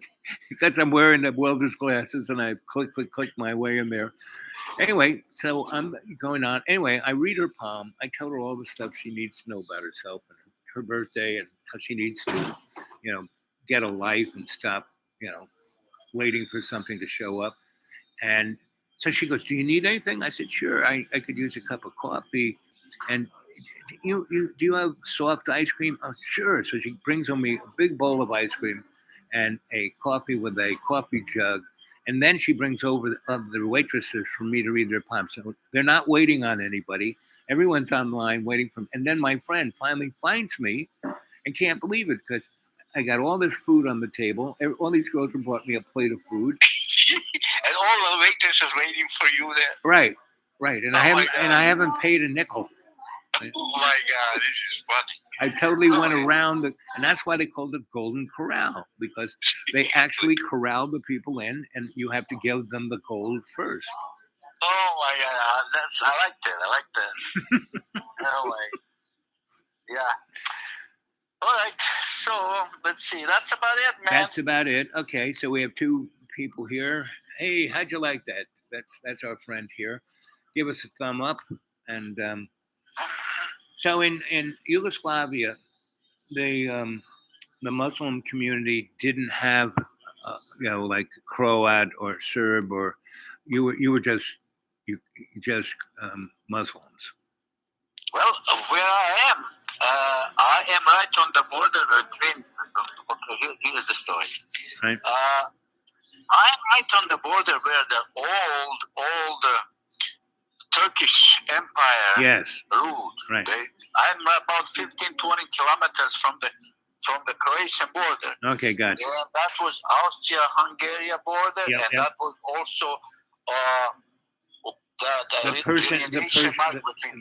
S1: Because I'm wearing the welder's glasses and I click my way in there. Anyway, so I'm going on. Anyway, I read her palm. I tell her all the stuff she needs to know about herself and her birthday and how she needs to, get a life and stop, waiting for something to show up. And so she goes, "Do you need anything?" I said, "Sure, I could use a cup of coffee. And do you have soft ice cream?" "Oh, sure." So she brings on me a big bowl of ice cream and a coffee with a coffee jug And then she brings over the waitresses for me to read their palms. So they're not waiting on anybody. Everyone's online waiting for. And then my friend finally finds me and can't believe it because I got all this food on the table. All these girls have brought me a plate of food.
S2: And all the waitresses waiting for you there.
S1: Right, right. And
S2: Oh my
S1: I
S2: God.
S1: haven't paid a nickel. Right?
S2: Oh my God, this is funny.
S1: I totally
S2: Oh,
S1: went
S2: yeah.
S1: around and that's why they called it Golden Corral, because they actually corral the people in, and you have to give them the gold first.
S2: Oh my God, I like that. I like that. Oh my, yeah. All right, so let's see. That's about it, man.
S1: That's about it. Okay, so we have two people here. Hey, how'd you like that? That's our friend here. Give us a thumb up. And so in Yugoslavia, the Muslim community didn't have like Croat or Serb, or you were just Muslims.
S2: Well, where I am right on the border between. Okay, here's the story.
S1: Right.
S2: I'm right on the border where the old Turkish Empire
S1: Yes.
S2: ruled.
S1: Right.
S2: I'm about 15, 20 kilometers from the Croatian border.
S1: Okay, gotcha.
S2: And that was Austria-Hungary border,
S1: Yep,
S2: and
S1: yep.
S2: that was also
S1: The Persian
S2: between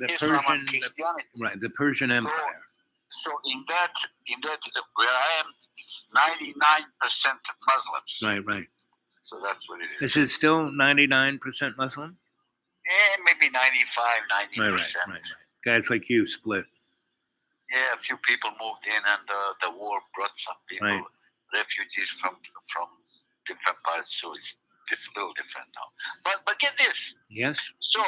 S2: Islam and Christianity.
S1: Right, the Persian Empire.
S2: So in that where I am, it's 99% Muslims.
S1: Right.
S2: So that's what it is.
S1: Is it still 99% Muslim?
S2: Yeah, maybe 95, 90%.
S1: Right. Guys like you split.
S2: Yeah, a few people moved in, and the war brought some people,
S1: Right.
S2: refugees from different parts. So it's a little different now. But get this.
S1: Yes.
S2: So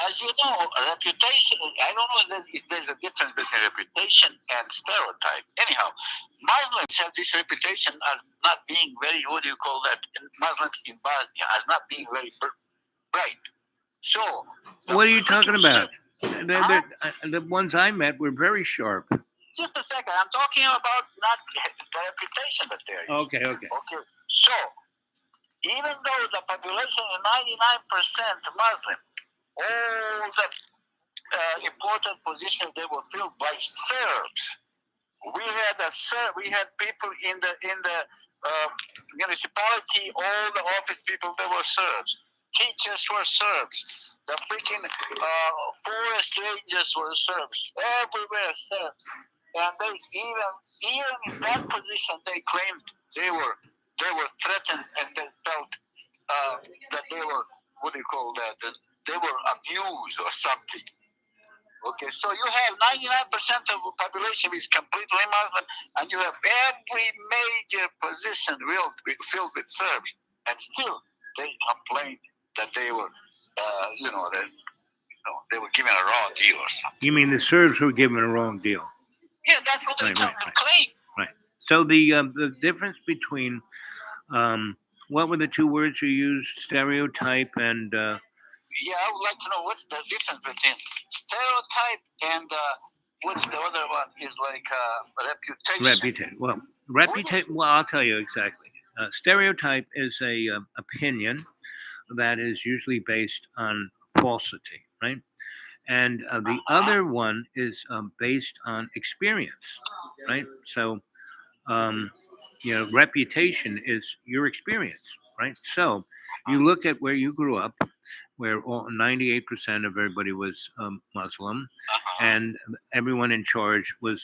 S2: as you know, reputation. I don't know if there's a difference between reputation and stereotype. Anyhow, Muslims have this reputation as not being very. What do you call that? Muslims in Bosnia as not being very bright. So.
S1: What are you talking about? The ones I met were very sharp.
S2: Just a second. I'm talking about not the reputation that there is.
S1: Okay.
S2: Okay. So, even though the population is 99% Muslim, all the important positions they were filled by Serbs. We had people in the municipality. All the office people they were Serbs. Teachers were Serbs. The freaking forest rangers were Serbs. Everywhere Serbs. And they even in that position they claimed they were threatened, and they felt that they were, what do you call that? That they were abused or something. Okay, so you have 99% of the population is completely Muslim, and you have every major position filled with Serbs, and still they complained that they were, they were given a wrong deal or something.
S1: You mean the Serbs were given a wrong deal?
S2: Yeah, that's what they claim.
S1: Right. So the difference between what were the two words you used? Stereotype and.
S2: Yeah, I would like to know what's the difference between stereotype and what's the other one is like reputation.
S1: Well, I'll tell you exactly. Stereotype is a opinion that is usually based on falsity, right? And the other one is based on experience, right? So, reputation is your experience, right? So, you look at where you grew up, where 98% of everybody was Muslim, and everyone in charge was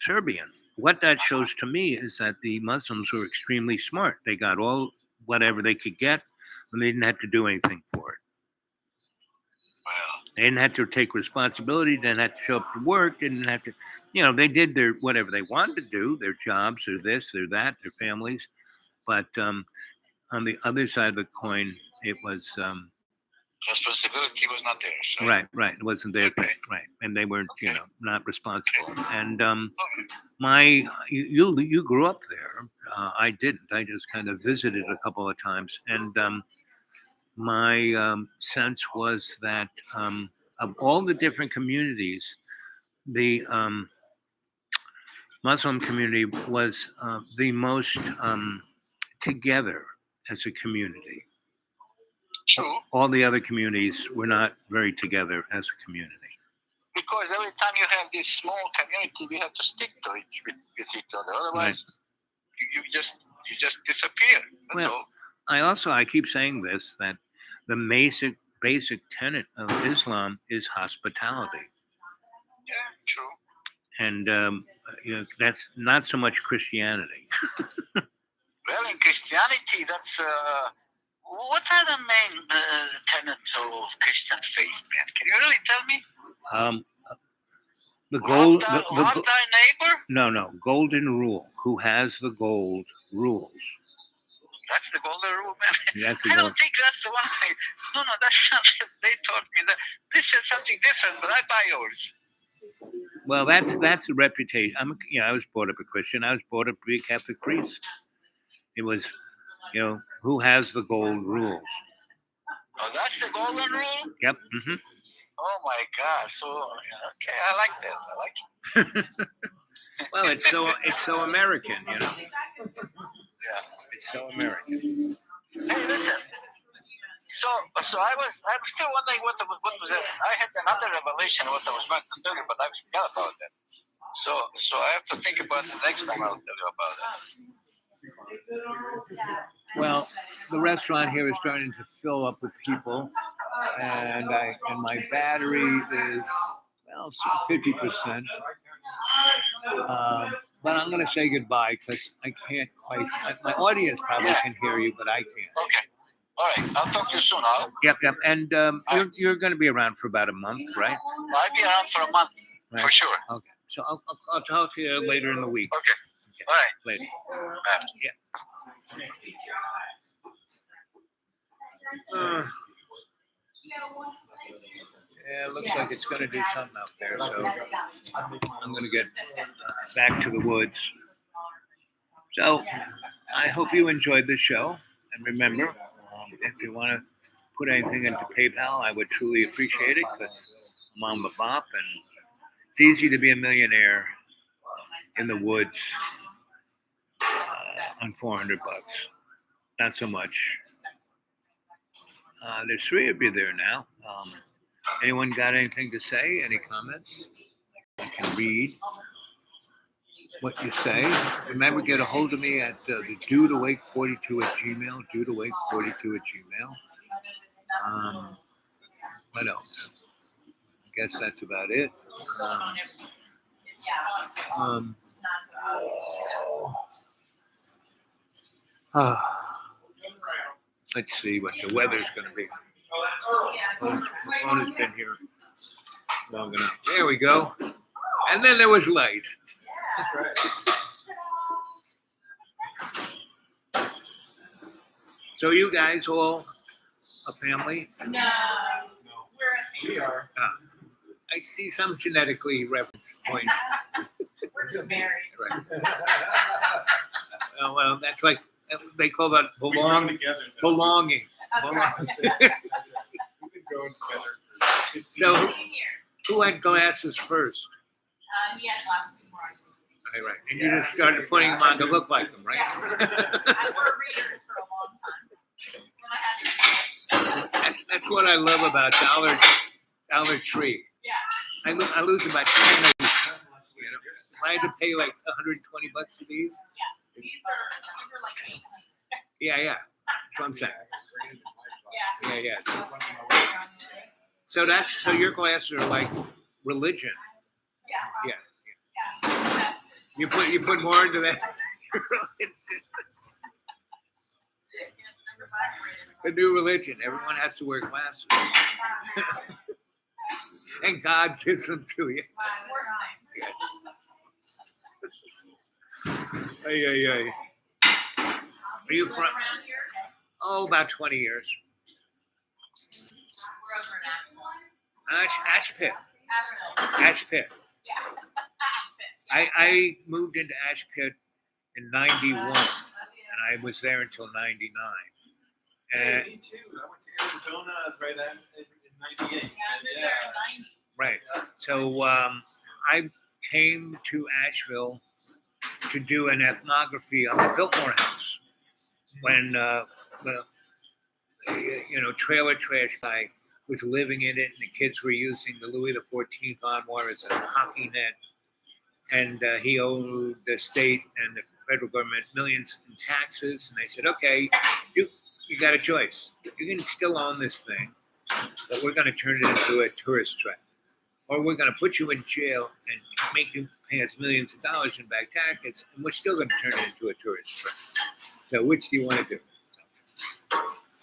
S1: Serbian. What that shows to me is that the Muslims were extremely smart. They got whatever they could get, and they didn't have to do anything for it. They didn't have to take responsibility. They didn't have to show up to work. They didn't have to, they did their whatever they wanted to do, their jobs or this or that, their families. But on the other side of the coin, it was
S2: responsibility was not there. So.
S1: Right. It wasn't their thing. Right, and they weren't, not responsible. And you grew up there. I didn't. I just kind of visited a couple of times, and my sense was that of all the different communities, the Muslim community was the most together. as a community.
S2: True.
S1: All the other communities were not very together as a community.
S2: Because every time you have this small community, we have to stick to it with each other. Otherwise, you just disappear. That's
S1: Well,
S2: all.
S1: I keep saying this, that the basic tenet of Islam is hospitality.
S2: Yeah, true.
S1: And that's not so much Christianity.
S2: Well, in Christianity, that's what are the main tenets of Christian faith, man? Can you really tell me?
S1: Um, the
S2: Love
S1: gold,
S2: love thy neighbor.
S1: no, golden rule. Who has the gold rules.
S2: That's the golden rule, man.
S1: That's the
S2: I
S1: gold.
S2: don't think that's the one thing. No, that's not. They taught me that this is something different, but I buy yours.
S1: Well, that's the reputation. I was brought up a Christian. I was brought up to be a Catholic priest. It was, who has the gold rules.
S2: Oh, that's the golden rule.
S1: Yep. Mm-hmm.
S2: Oh my God! So okay, I like that. I like it.
S1: Well, it's so American,
S2: Yeah.
S1: It's so American.
S2: Hey, listen. So I was still wondering what was that. I had another revelation what I was going to tell you, but I forgot about that. So I have to think about it next time. I'll tell you about it.
S1: Well, the restaurant here is starting to fill up with people, and my battery is 50%. But I'm going to say goodbye because I can't quite. My audience probably can hear you, but I can't.
S2: Okay. All right. I'll talk to you soon.
S1: Yep. And you're going to be around for about a month, right?
S2: I'll be around for a month, for sure.
S1: Okay. So I'll talk to you later in the week.
S2: Okay. All right.
S1: Later. Yeah. Yeah, it looks like it's going to do something out there. So I'm going to get back to the woods. So I hope you enjoyed the show. And remember, if you want to put anything into PayPal, I would truly appreciate it because I'm on the bop and it's easy to be a millionaire in the woods on $400. Not so much. There's 3 of you there now. Anyone got anything to say? Any comments? I can read what you say. Remember, get a hold of me at the dudeawake42 at Gmail. Dudeawake42 at Gmail. What else? I guess that's about it. Let's see what the weather's going to be. The phone has been here long enough. There we go. And then there was light. So you guys all a family?
S3: No.
S4: We are.
S1: I see some genetically referenced points.
S3: We're just married.
S1: Right. Well, that's like they call that
S4: We've grown together.
S1: belonging.
S3: That's right.
S4: We've been growing together. For 15
S1: So
S4: years.
S1: who had glasses first?
S3: He had glasses before I did.
S1: Right. And you just started putting them on to look like them, right?
S3: I wore readers for a long time. When I had
S1: That's what I love about Dollar Tree.
S3: Yeah.
S1: I lose about 10 of these. If I had to pay like $120 for these.
S3: These are like 8.
S1: Yeah. That's what I'm saying.
S3: Yeah.
S1: Yeah. So your glasses are like religion.
S3: Yeah.
S1: Yeah.
S3: Yeah.
S1: You put more into that. The new religion. Everyone has to wear glasses. And God gives them to you. Yes. Ay. Are you from? Oh, about 20 years.
S3: We're over in Asheville.
S1: Ashpit.
S3: Yeah.
S1: I moved into Ashpit in 91, and I was there until 99. And
S4: Me too. I went to Arizona right in 98.
S3: Yeah.
S1: right. So I came to Asheville to do an ethnography on the Biltmore House. when the trailer trash guy was living in it, and the kids were using the Louis XIV armoire as a hockey net, and he owed the state and the federal government millions in taxes. And they said, "Okay, you got a choice. You can still own this thing, but we're going to turn it into a tourist trap, or we're going to put you in jail and make you pay us millions of dollars in back taxes, and we're still going to turn it into a tourist trap. So which do you want to do?"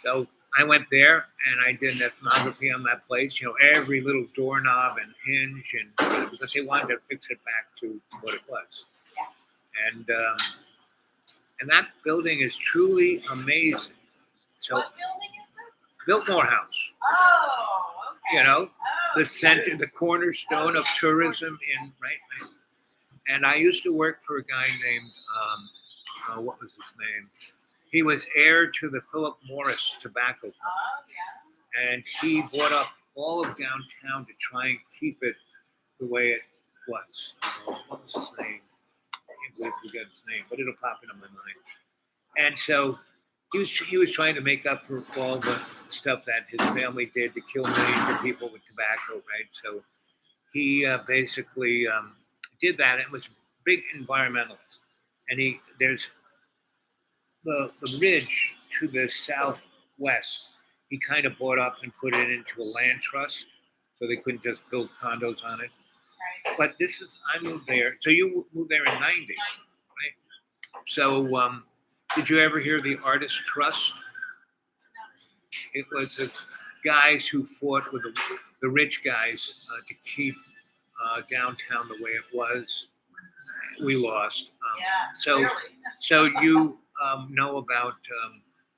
S1: So I went there and I did an ethnography on that place. Every little doorknob and hinge, and because they wanted to fix it back to what it was. And that building is truly amazing. So
S3: What building is this?
S1: Biltmore House.
S3: Oh, okay.
S1: The center, the cornerstone of tourism in right. And I used to work for a guy named what was his name? He was heir to the Philip Morris tobacco company,
S3: Oh, yeah.
S1: and he bought up all of downtown to try and keep it the way it was. What was his name? I forget his name, but it'll pop into my mind. And so he was trying to make up for all the stuff that his family did to kill millions of people with tobacco, right? So he basically did that, and was a big environmentalist. And there's the ridge to the southwest. He kind of bought up and put it into a land trust, so they couldn't just build condos on it.
S3: Right.
S1: But I moved there. So you moved there in '90, right? So did you ever hear the Artist Trust? It was the guys who fought with the rich guys to keep downtown the way it was. We lost.
S3: Yeah,
S1: So
S3: clearly.
S1: so you know about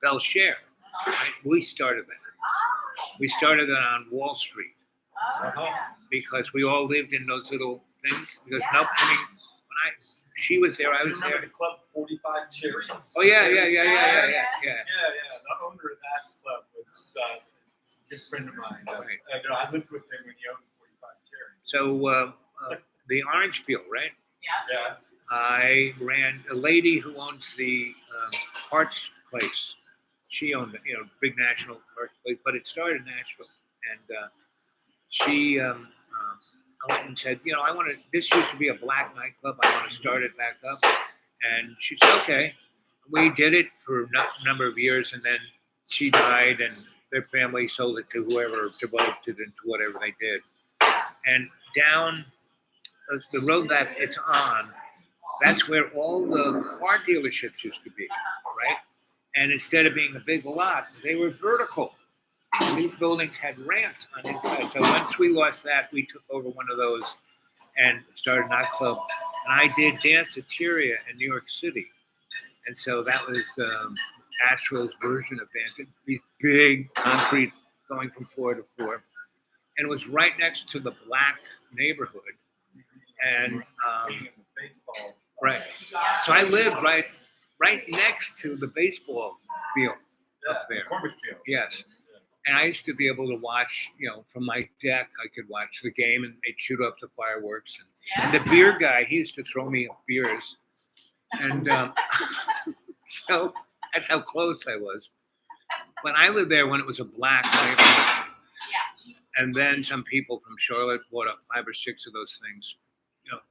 S1: Belshare, right? We started that.
S3: Oh,
S1: We started that on Wall Street
S3: oh, yeah.
S1: because we all lived in those little things. Because
S3: Yeah.
S1: when she was there, I was
S4: Remember
S1: there.
S4: the club 45 Cherries?
S1: Oh yeah.
S4: Yeah,
S1: The
S4: owner of that club was a good friend of mine.
S1: Right.
S4: I lived with him when he owned 45 Cherries.
S1: So the orange peel, right?
S3: Yeah.
S4: Yeah.
S1: I ran a lady who owns the Arts Place. She owned, big national Arts Place, but it started in Nashville, and she I went and said, I want to. This used to be a black nightclub. I want to start it back up. And she said, okay. We did it for a number of years, and then she died, and their family sold it to whoever developed it into whatever they did. And down the road that it's on, that's where all the car dealerships used to be, right? And instead of being a big lot, they were vertical. And these buildings had ramps on the inside. So once we lost that, we took over one of those and started a nightclub. And I did Danceteria in New York City. And so that was Asheville's version of dance. These big concrete going from floor to floor. And it was right next to the black neighborhood. And
S4: Baseball.
S1: right. So I lived right next to the baseball field up there.
S4: Corbett Field.
S1: Yes. And I used to be able to watch, from my deck, I could watch the game, and they'd shoot up the fireworks. And the beer guy, he used to throw me beers. And so that's how close I was. But I lived there when it was a black neighborhood.
S3: Yeah.
S1: And then some people from Charlotte bought up 5 or 6 of those things,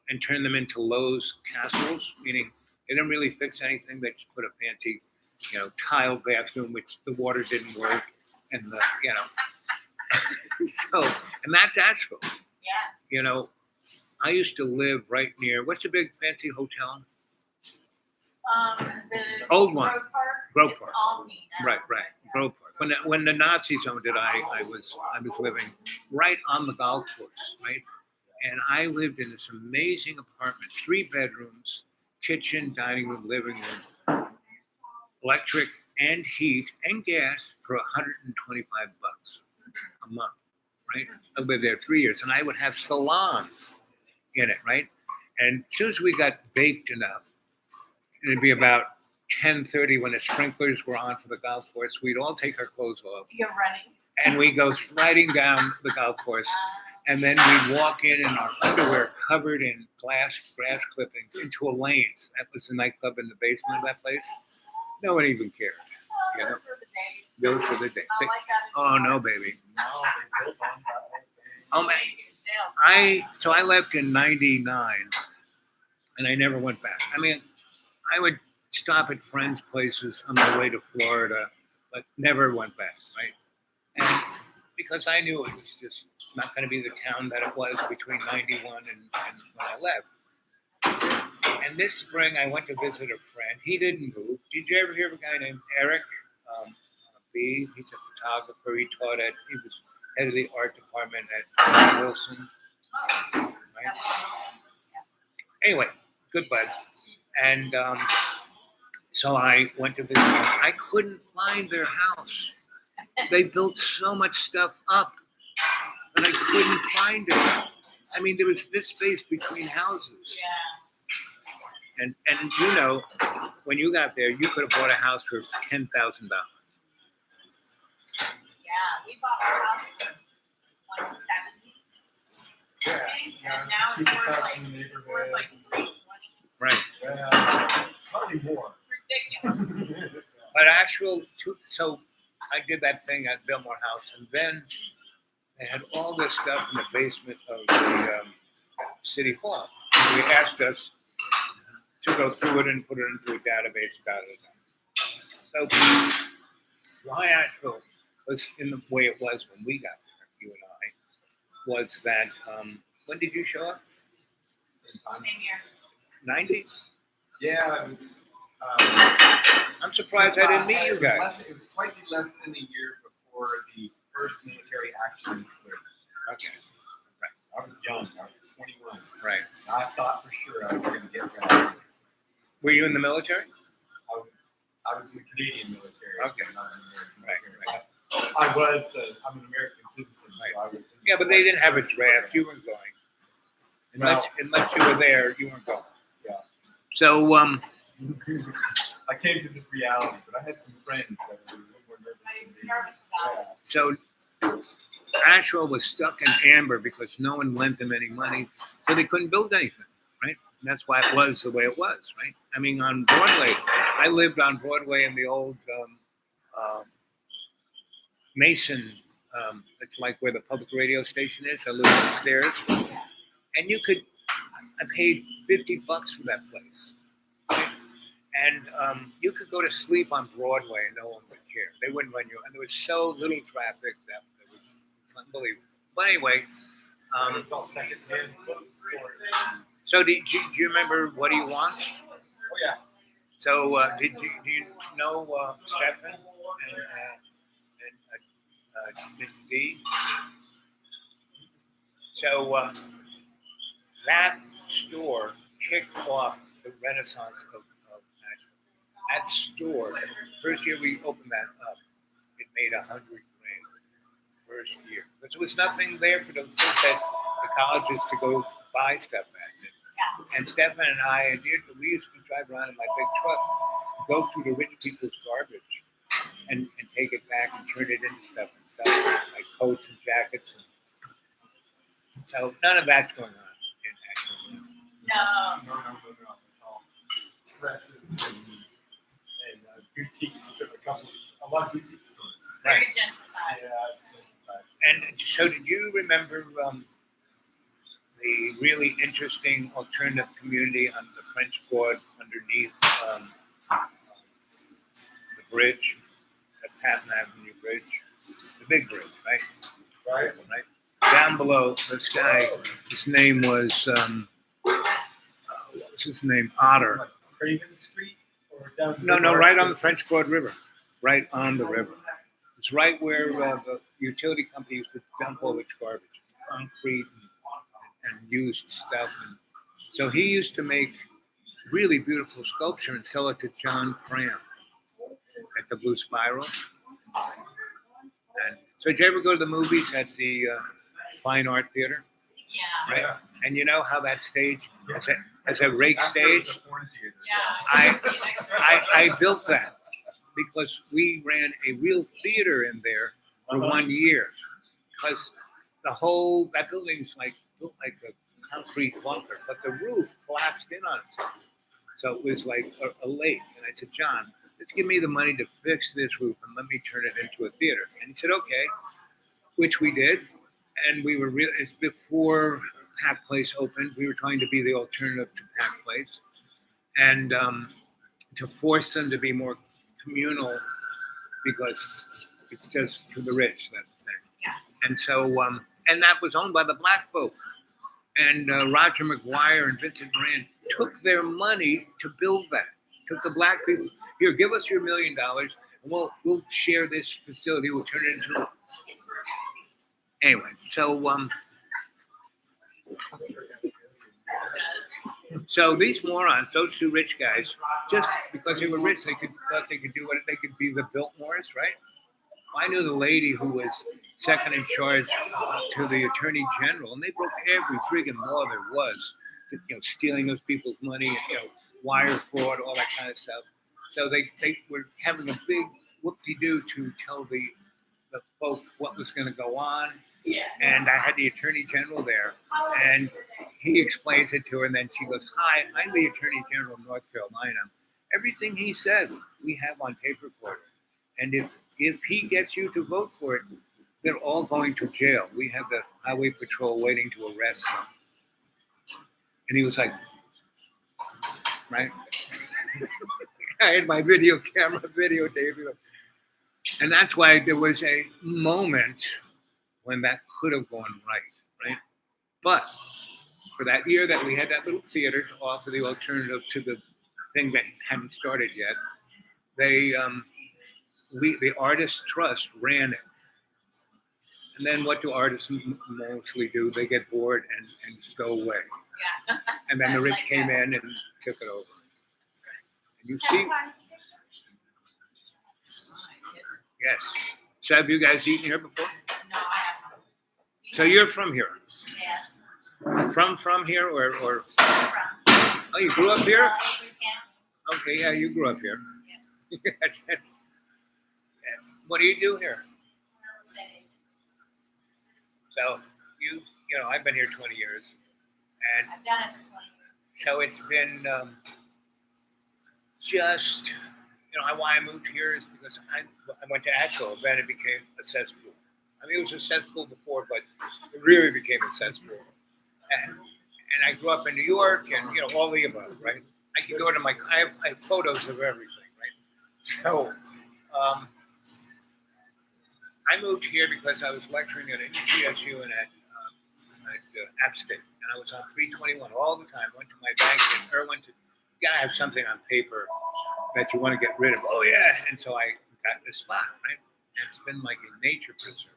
S1: and turned them into Lowe's castles, meaning they didn't really fix anything. They just put a fancy, tile bathroom, which the water didn't work. And so, and that's Asheville.
S3: Yeah.
S1: I used to live right near, what's the big fancy hotel?
S3: The
S1: Old one.
S3: Grove Park.
S1: Grove
S3: It's
S1: Park.
S3: Albany now.
S1: Right. Grove Park. When the Nazis owned it, I was living right on the golf course, right? And I lived in this amazing apartment, 3 bedrooms, kitchen, dining room, living room, electric and heat and gas for $125 a month, right? I lived there 3 years, and I would have salons in it, right? And as soon as we got baked enough, it'd be about 10:30 when the sprinklers were on for the golf course. We'd all take our clothes off,
S3: You're running.
S1: and we go sliding down the golf course. And then we'd walk in our underwear covered in grass clippings into a Lane's. That was the nightclub in the basement of that place. No one even cared. You know,
S3: Those were the days.
S1: those were the days.
S3: I like that.
S1: Oh no, baby.
S4: Now they built on that whole thing.
S1: Oh man. I left in '99, and I never went back. I mean, I would stop at friends' places on my way to Florida, but never went back, right? And because I knew it was just not going to be the town that it was between '91 and when I left. And this spring, I went to visit a friend. He didn't move. Did you ever hear of a guy named Eric B? He's a photographer. He taught at, he was head of the art department at Wilson. Right? Anyway, good bud. And so I went to visit them. I couldn't find their house. They built so much stuff up, but I couldn't find it. I mean, there was this space between houses.
S3: Yeah.
S1: And you know, when you got there, you could have bought a house for $10,000.
S3: Yeah, we bought our house for 170.
S4: Yeah,
S3: And now it's
S4: cheapest
S3: worth
S4: house
S3: like,
S4: in the
S3: it's
S4: neighborhood.
S3: worth like 320.
S1: Right.
S4: Yeah, probably more.
S3: Ridiculous.
S1: But so I did that thing at Biltmore House, and then they had all this stuff in the basement of the city hall. They asked us to go through it and put it into a database about it. So why Asheville was in the way it was when we got there, you and I, was that when did you show up?
S3: Same here.
S1: 90?
S4: Yeah, it was.
S1: I'm surprised I didn't meet you guys.
S4: It was slightly less than a year before the first military action occurred.
S1: Okay.
S4: I was young. I was 21.
S1: Right.
S4: I thought for sure I was going to get rid.
S1: Were you in the military?
S4: I was in the Canadian military.
S1: Okay.
S4: Not in the American
S1: Right,
S4: military. I was. I'm an American citizen.
S1: Right.
S4: So I was in
S1: Yeah, but they didn't have a draft. You weren't going. Unless you were there, you weren't going.
S4: Yeah.
S1: So,
S4: I came to this reality, but I had some friends that were a little more nervous
S3: I
S4: than
S3: was
S4: me.
S3: nervous about it.
S1: so Asheville was stuck in amber because no one lent them any money, so they couldn't build anything, right? And that's why it was the way it was, right? I mean, on Broadway, I lived on Broadway in the old Mason. It's like where the public radio station is. I lived upstairs, and I paid $50 for that place. Right? And you could go to sleep on Broadway and no one would care. They wouldn't run you. And there was so little traffic that it was unbelievable. But anyway,
S4: It's all secondhand bookstores.
S1: so do you remember What Do You Want?
S4: Oh yeah.
S1: So do you know Stefan and Miss D? So that store kicked off the renaissance of Nashville. That store, the first year we opened that up, it made $100,000 first year. Because there was nothing there for the colleges to go buy stuff back then.
S3: Yeah.
S1: And Stefan and I, we used to drive around in my big truck, go through the rich people's garbage and take it back and turn it into stuff and sell it, like coats and jackets. So none of that's going on in Asheville.
S3: No.
S4: No. It's all dresses and boutiques. A lot of boutique stores.
S3: Very gentrified.
S4: Yeah.
S1: And so did you remember the really interesting alternative community on the French Broad underneath the bridge, the Patton Avenue Bridge, the big bridge, right?
S4: Right.
S1: Right. Down below, this guy, his name was, what's his name? Otter.
S4: Like Craven Street or down.
S1: No, right on the French Broad River. Right on the river. It's right where the utility company used to dump all its garbage, concrete and used stuff. And so he used to make really beautiful sculpture and sell it to John Cram at the Blue Spiral. And so did you ever go to the movies at the Fine Art Theater?
S3: Yeah.
S1: Right. And you know how that stage has a rake stage?
S3: Yeah.
S1: I built that because we ran a real theater in there for 1 year. Because that building's built like a concrete bunker, but the roof collapsed in on itself. So it was like a lake. And I said, John, just give me the money to fix this roof and let me turn it into a theater. And he said, okay, which we did. And we were really, it's before Pack Place opened. We were trying to be the alternative to Pack Place. And to force them to be more communal because it's just for the rich, that's the thing.
S3: Yeah.
S1: And so, and that was owned by the black folk. And Roger McGuire and Vincent Moran took their money to build that. Took the black people, here, give us your $1 million, and we'll share this facility. We'll turn it into. Anyway, so these morons, those two rich guys, just because they were rich, thought they could do what they could be the Biltmores, right? I knew the lady who was second in charge to the attorney general, and they broke every friggin' law there was, stealing those people's money, wire fraud, all that kind of stuff. So they were having a big whoop-de-doo to tell the folks what was going to go on.
S3: Yeah.
S1: And I had the attorney general there, and he explains it to her, and then she goes, "Hi, I'm the attorney general of North Carolina. Everything he says, we have on tape recorder. And if he gets you to vote for it, they're all going to jail. We have the highway patrol waiting to arrest them." And he was like, right? I had my video camera videotaping it. And that's why there was a moment when that could have gone right? But for that year that we had that little theater to offer the alternative to the thing that hadn't started yet, the Artists Trust ran it. And then what do artists mostly do? They get bored and go away.
S3: Yeah.
S1: And then the rich came in and took it over. And you see, yes. So have you guys eaten here before?
S3: No, I haven't.
S1: So you're from here?
S3: Yeah.
S1: From here or
S3: From.
S1: oh, you grew up here?
S3: Avery County.
S1: Okay, yeah, you grew up here. Yes, yes. What do you do here?
S3: Real estate.
S1: So I've been here 20 years, and
S3: I've done it for 20 years.
S1: so it's been just why I moved here is because I went to Asheville, then it became a cesspool. I mean, it was a cesspool before, but it really became a cesspool. And I grew up in New York, and all the above, right? I can go to I have photos of everything, right? So I moved here because I was lecturing at UTSU and at App State, and I was on 321 all the time. Went to my bank, and Erwin said, "You gotta have something on paper that you want to get rid of." Oh yeah, and so I got this spot, right? And it's been like a nature preserve,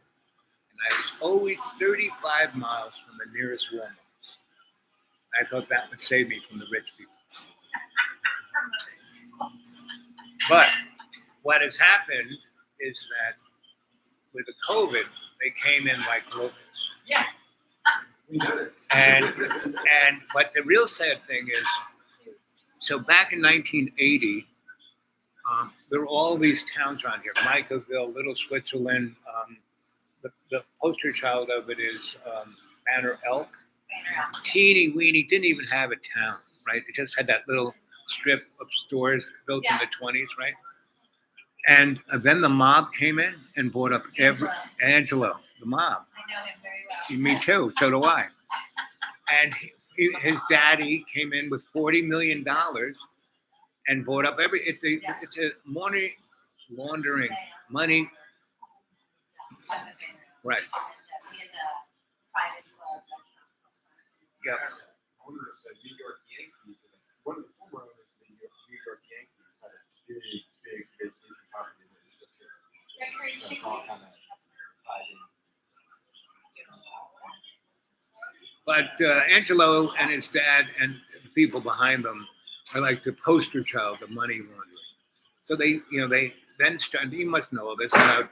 S1: and I was always 35 miles from the nearest Walmart's. I thought that would save me from the rich people. But what has happened is that with the COVID, they came in like locusts.
S3: Yeah.
S1: But the real sad thing is, so back in 1980, there were all these towns around here: Micaville, Little Switzerland. The poster child of it is Banner Elk. Teeny weeny, didn't even have a town, right? It just had that little strip of stores built in the 20s, right? And then the mob came in and bought up Angelo, the mob.
S3: I know him very well.
S1: Me too. So do I. And his daddy came in with $40 million and bought up it's a money laundering money. Right.
S3: He has a private club.
S1: Yep.
S4: Owner of the New York Yankees, one of the former owners of the New York Yankees had a big vacation property that was just here. So it's all kind of tied in.
S1: But Angelo and his dad and the people behind them are like the poster child of money laundering. So they then started. You must know all this about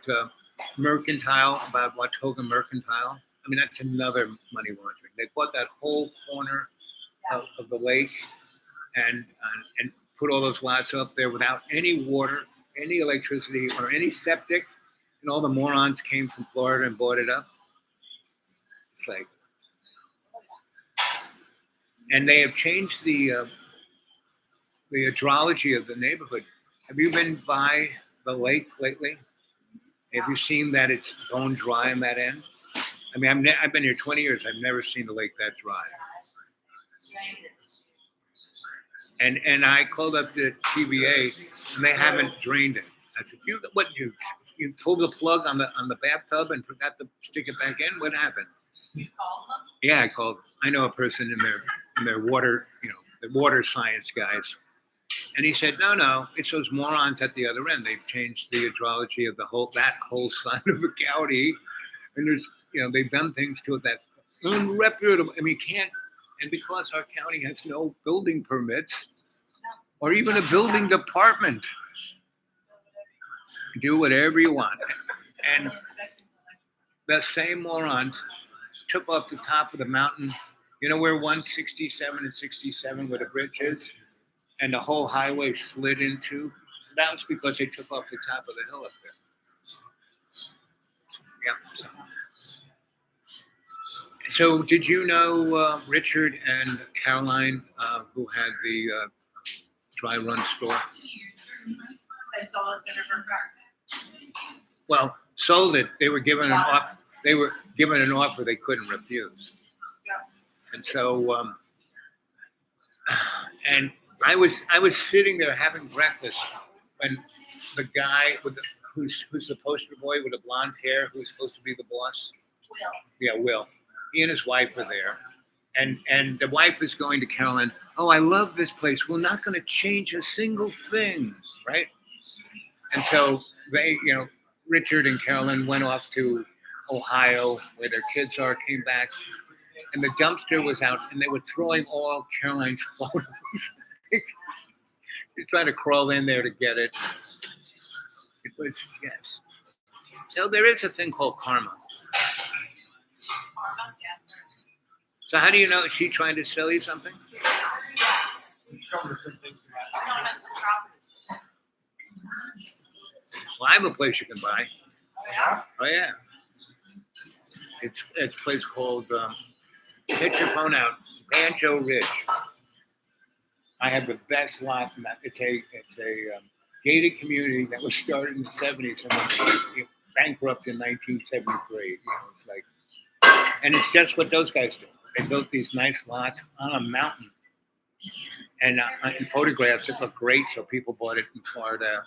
S1: Mercantile, about Watoga Mercantile. I mean, that's another money laundering. They bought that whole corner of the lake and put all those lots up there without any water, any electricity, or any septic. And all the morons came from Florida and bought it up. It's like, and they have changed the hydrology of the neighborhood Have you been by the lake lately? Have you seen that it's bone dry on that end? I mean, I've been here 20 years. I've never seen the lake that dry. And I called up the TVA, and they haven't drained it. I said, you pulled the plug on the bathtub and forgot to stick it back in? What happened?
S3: You called them?
S1: Yeah, I called. I know a person in their water, the water science guys. And he said, no, it's those morons at the other end. They've changed the hydrology of that whole side of the county. And there's, they've done things to it that unreputable. I mean, can't, and because our county has no building permits or even a building department, do whatever you want. And the same morons took off the top of the mountain. You know where 167 and 67, where the bridge is? And the whole highway slid into? That was because they took off the top of the hill up there. Yeah. So did you know Richard and Caroline, who had the dry run store?
S3: They sold it to River Park.
S1: Well, sold it. They were given an offer. They were given an offer they couldn't refuse.
S3: Yeah.
S1: And so, and I was sitting there having breakfast when the guy who's the poster boy with the blonde hair, who's supposed to be the boss.
S3: Will.
S1: Yeah, Will. He and his wife were there, and the wife is going to Caroline. Oh, I love this place. We're not going to change a single thing, right? And so they, Richard and Caroline went off to Ohio, where their kids are, came back, and the dumpster was out, and they were throwing all Caroline's photos. You're trying to crawl in there to get it. It was, yes. So there is a thing called karma. So how do you know? Is she trying to sell you something?
S4: Show me some things.
S1: Well, I have a place you can buy.
S4: Yeah?
S1: Oh, yeah. It's a place called, get your phone out, Banjo Ridge. I have the best lot. It's a gated community that was started in the 70s and went bankrupt in 1973. It's like, and it's just what those guys do. They built these nice lots on a mountain, and photographs that look great, so people bought it in Florida.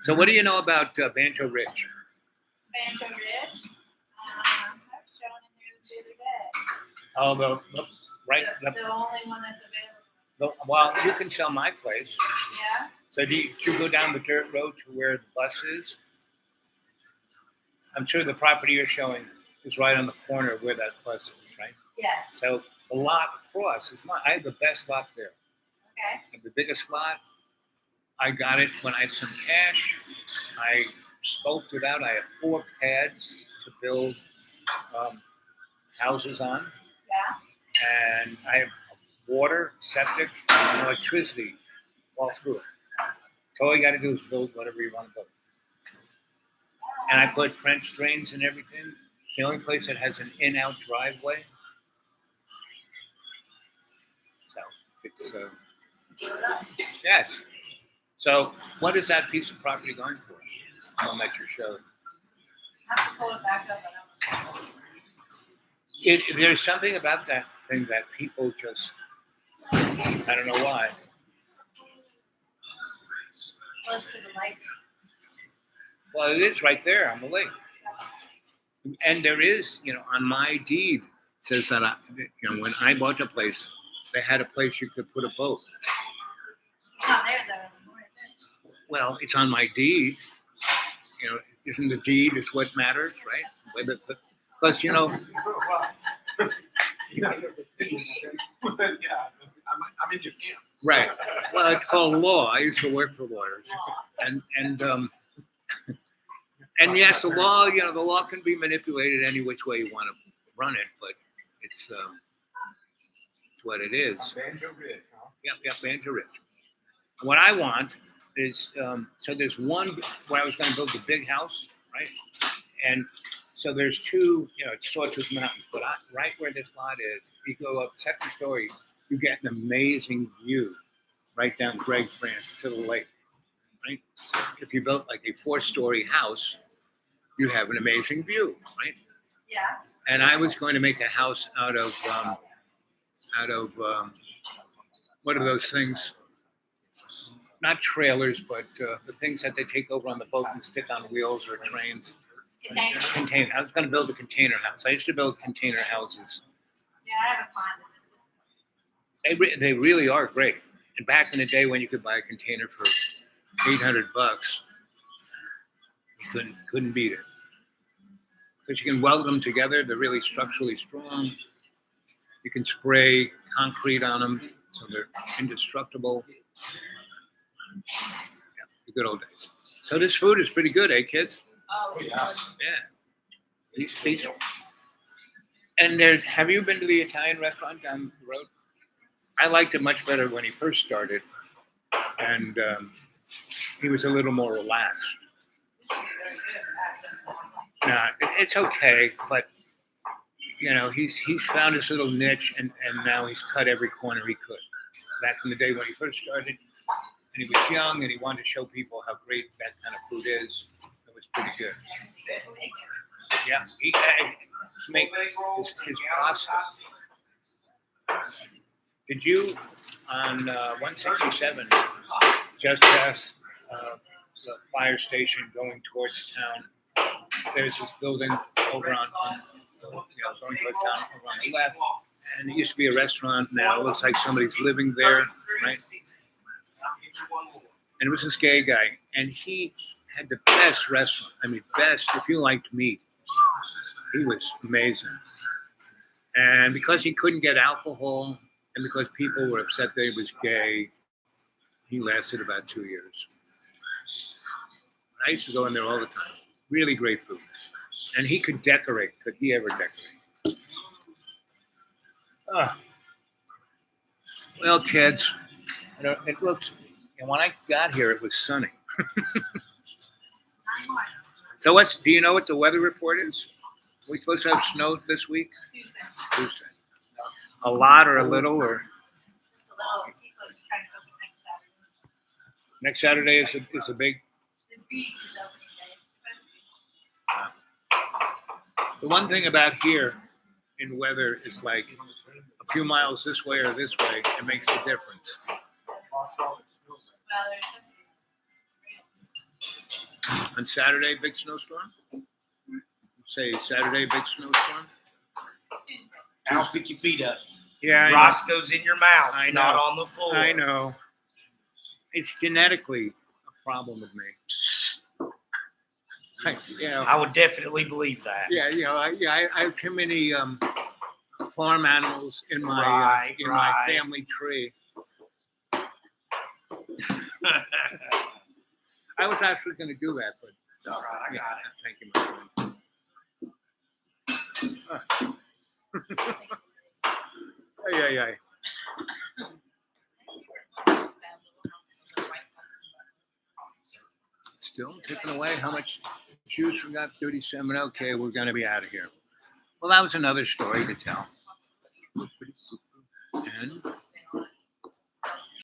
S1: So, what do you know about Banjo Ridge?
S3: Banjo Ridge? I was showing in here the other day.
S1: Oh,
S3: The only one that's available.
S1: Well, you can sell my place.
S3: Yeah?
S1: So do you go down the dirt road to where the bus is? I'm sure the property you're showing is right on the corner of where that bus is, right?
S3: Yeah.
S1: So the lot across is mine. I have the best lot there.
S3: Okay.
S1: I have the biggest lot. I got it when I had some cash. I scoped it out. I have 4 pads to build houses on.
S3: Yeah.
S1: And I have water, septic, and electricity all through it. So all you got to do is build whatever you want to build. And I put French drains and everything. It's the only place that has an in-out driveway. So it's, yes. So what is that piece of property going for? I'll let you show it.
S3: I have to pull it back up.
S1: There's something about that thing that people just, I don't know why.
S3: Close to the lake.
S1: Well, it is right there on the lake. And there is, on my deed, it says that, when I bought the place, they had a place you could put a boat.
S3: It's not there though anymore, is it?
S1: Well, it's on my deed. Isn't the deed is what matters, right? Plus,
S4: Yeah, I'm in your camp.
S1: right. Well, it's called law. I used to work for lawyers. And yes, the law can be manipulated any which way you want to run it, but it's what it is.
S4: Banjo Ridge, huh?
S1: Yep, Banjo Ridge. What I want is, so there's one where I was going to build a big house, right? And so there's 2, it's Sawtooth Mountains, but right where this lot is, you go up second story, you get an amazing view right down Greg's Branch to the lake. right? If you built like a 4-story house, you have an amazing view, right?
S3: Yeah.
S1: And I was going to make a house out of what are those things? Not trailers, but the things that they take over on the boat and stick on wheels or trains.
S3: Container.
S1: Container. I was going to build a container house. I used to build container houses.
S3: Yeah, I have a pond.
S1: They really are great. And back in the day when you could buy a container for $800, you couldn't beat it. Because you can weld them together. They're really structurally strong. You can spray concrete on them so they're indestructible. Yeah, the good old days. So this food is pretty good, eh, kids?
S3: Oh,
S4: Yeah.
S1: Yeah. These. And have you been to the Italian restaurant down the road? I liked it much better when he first started, and he was a little more relaxed. Nah, it's okay, but you know he's found his little niche, and now he's cut every corner he could. Back in the day when he first started, and he was young, and he wanted to show people how great that kind of food is. It was pretty good. Yeah, he make his pasta. Did you on 167 just past the fire station going towards town? There's this building over on going towards town over on the left, and it used to be a restaurant. Now it looks like somebody's living there, right? And it was this gay guy, and he had the best restaurant. I mean, best if you liked meat. He was amazing. And because he couldn't get alcohol, and because people were upset that he was gay, he lasted about 2 years. I used to go in there all the time. Really great food. And he could decorate. Could he ever decorate? Well, kids, it looks, and when I got here, it was sunny. So do you know what the weather report is? Are we supposed to have snow this week? Tuesday. A lot or a little or? Next Saturday is a big. The one thing about here in weather is like a few miles this way or this way, it makes a difference. On Saturday, big snowstorm? Say Saturday, big snowstorm?
S5: Al, pick your feet up.
S1: Yeah,
S5: Roscoe's in your mouth,
S1: I know.
S5: not on the floor.
S1: I know. It's genetically a problem with me.
S5: I would definitely believe that.
S1: Yeah, I have too many farm animals in my my family tree. I was actually going to do that, but
S5: It's all right. I got it.
S1: Thank you, my friend. Ay. Still tipping away. How much juice we got? 37. Okay, we're going to be out of here. Well, that was another story to tell.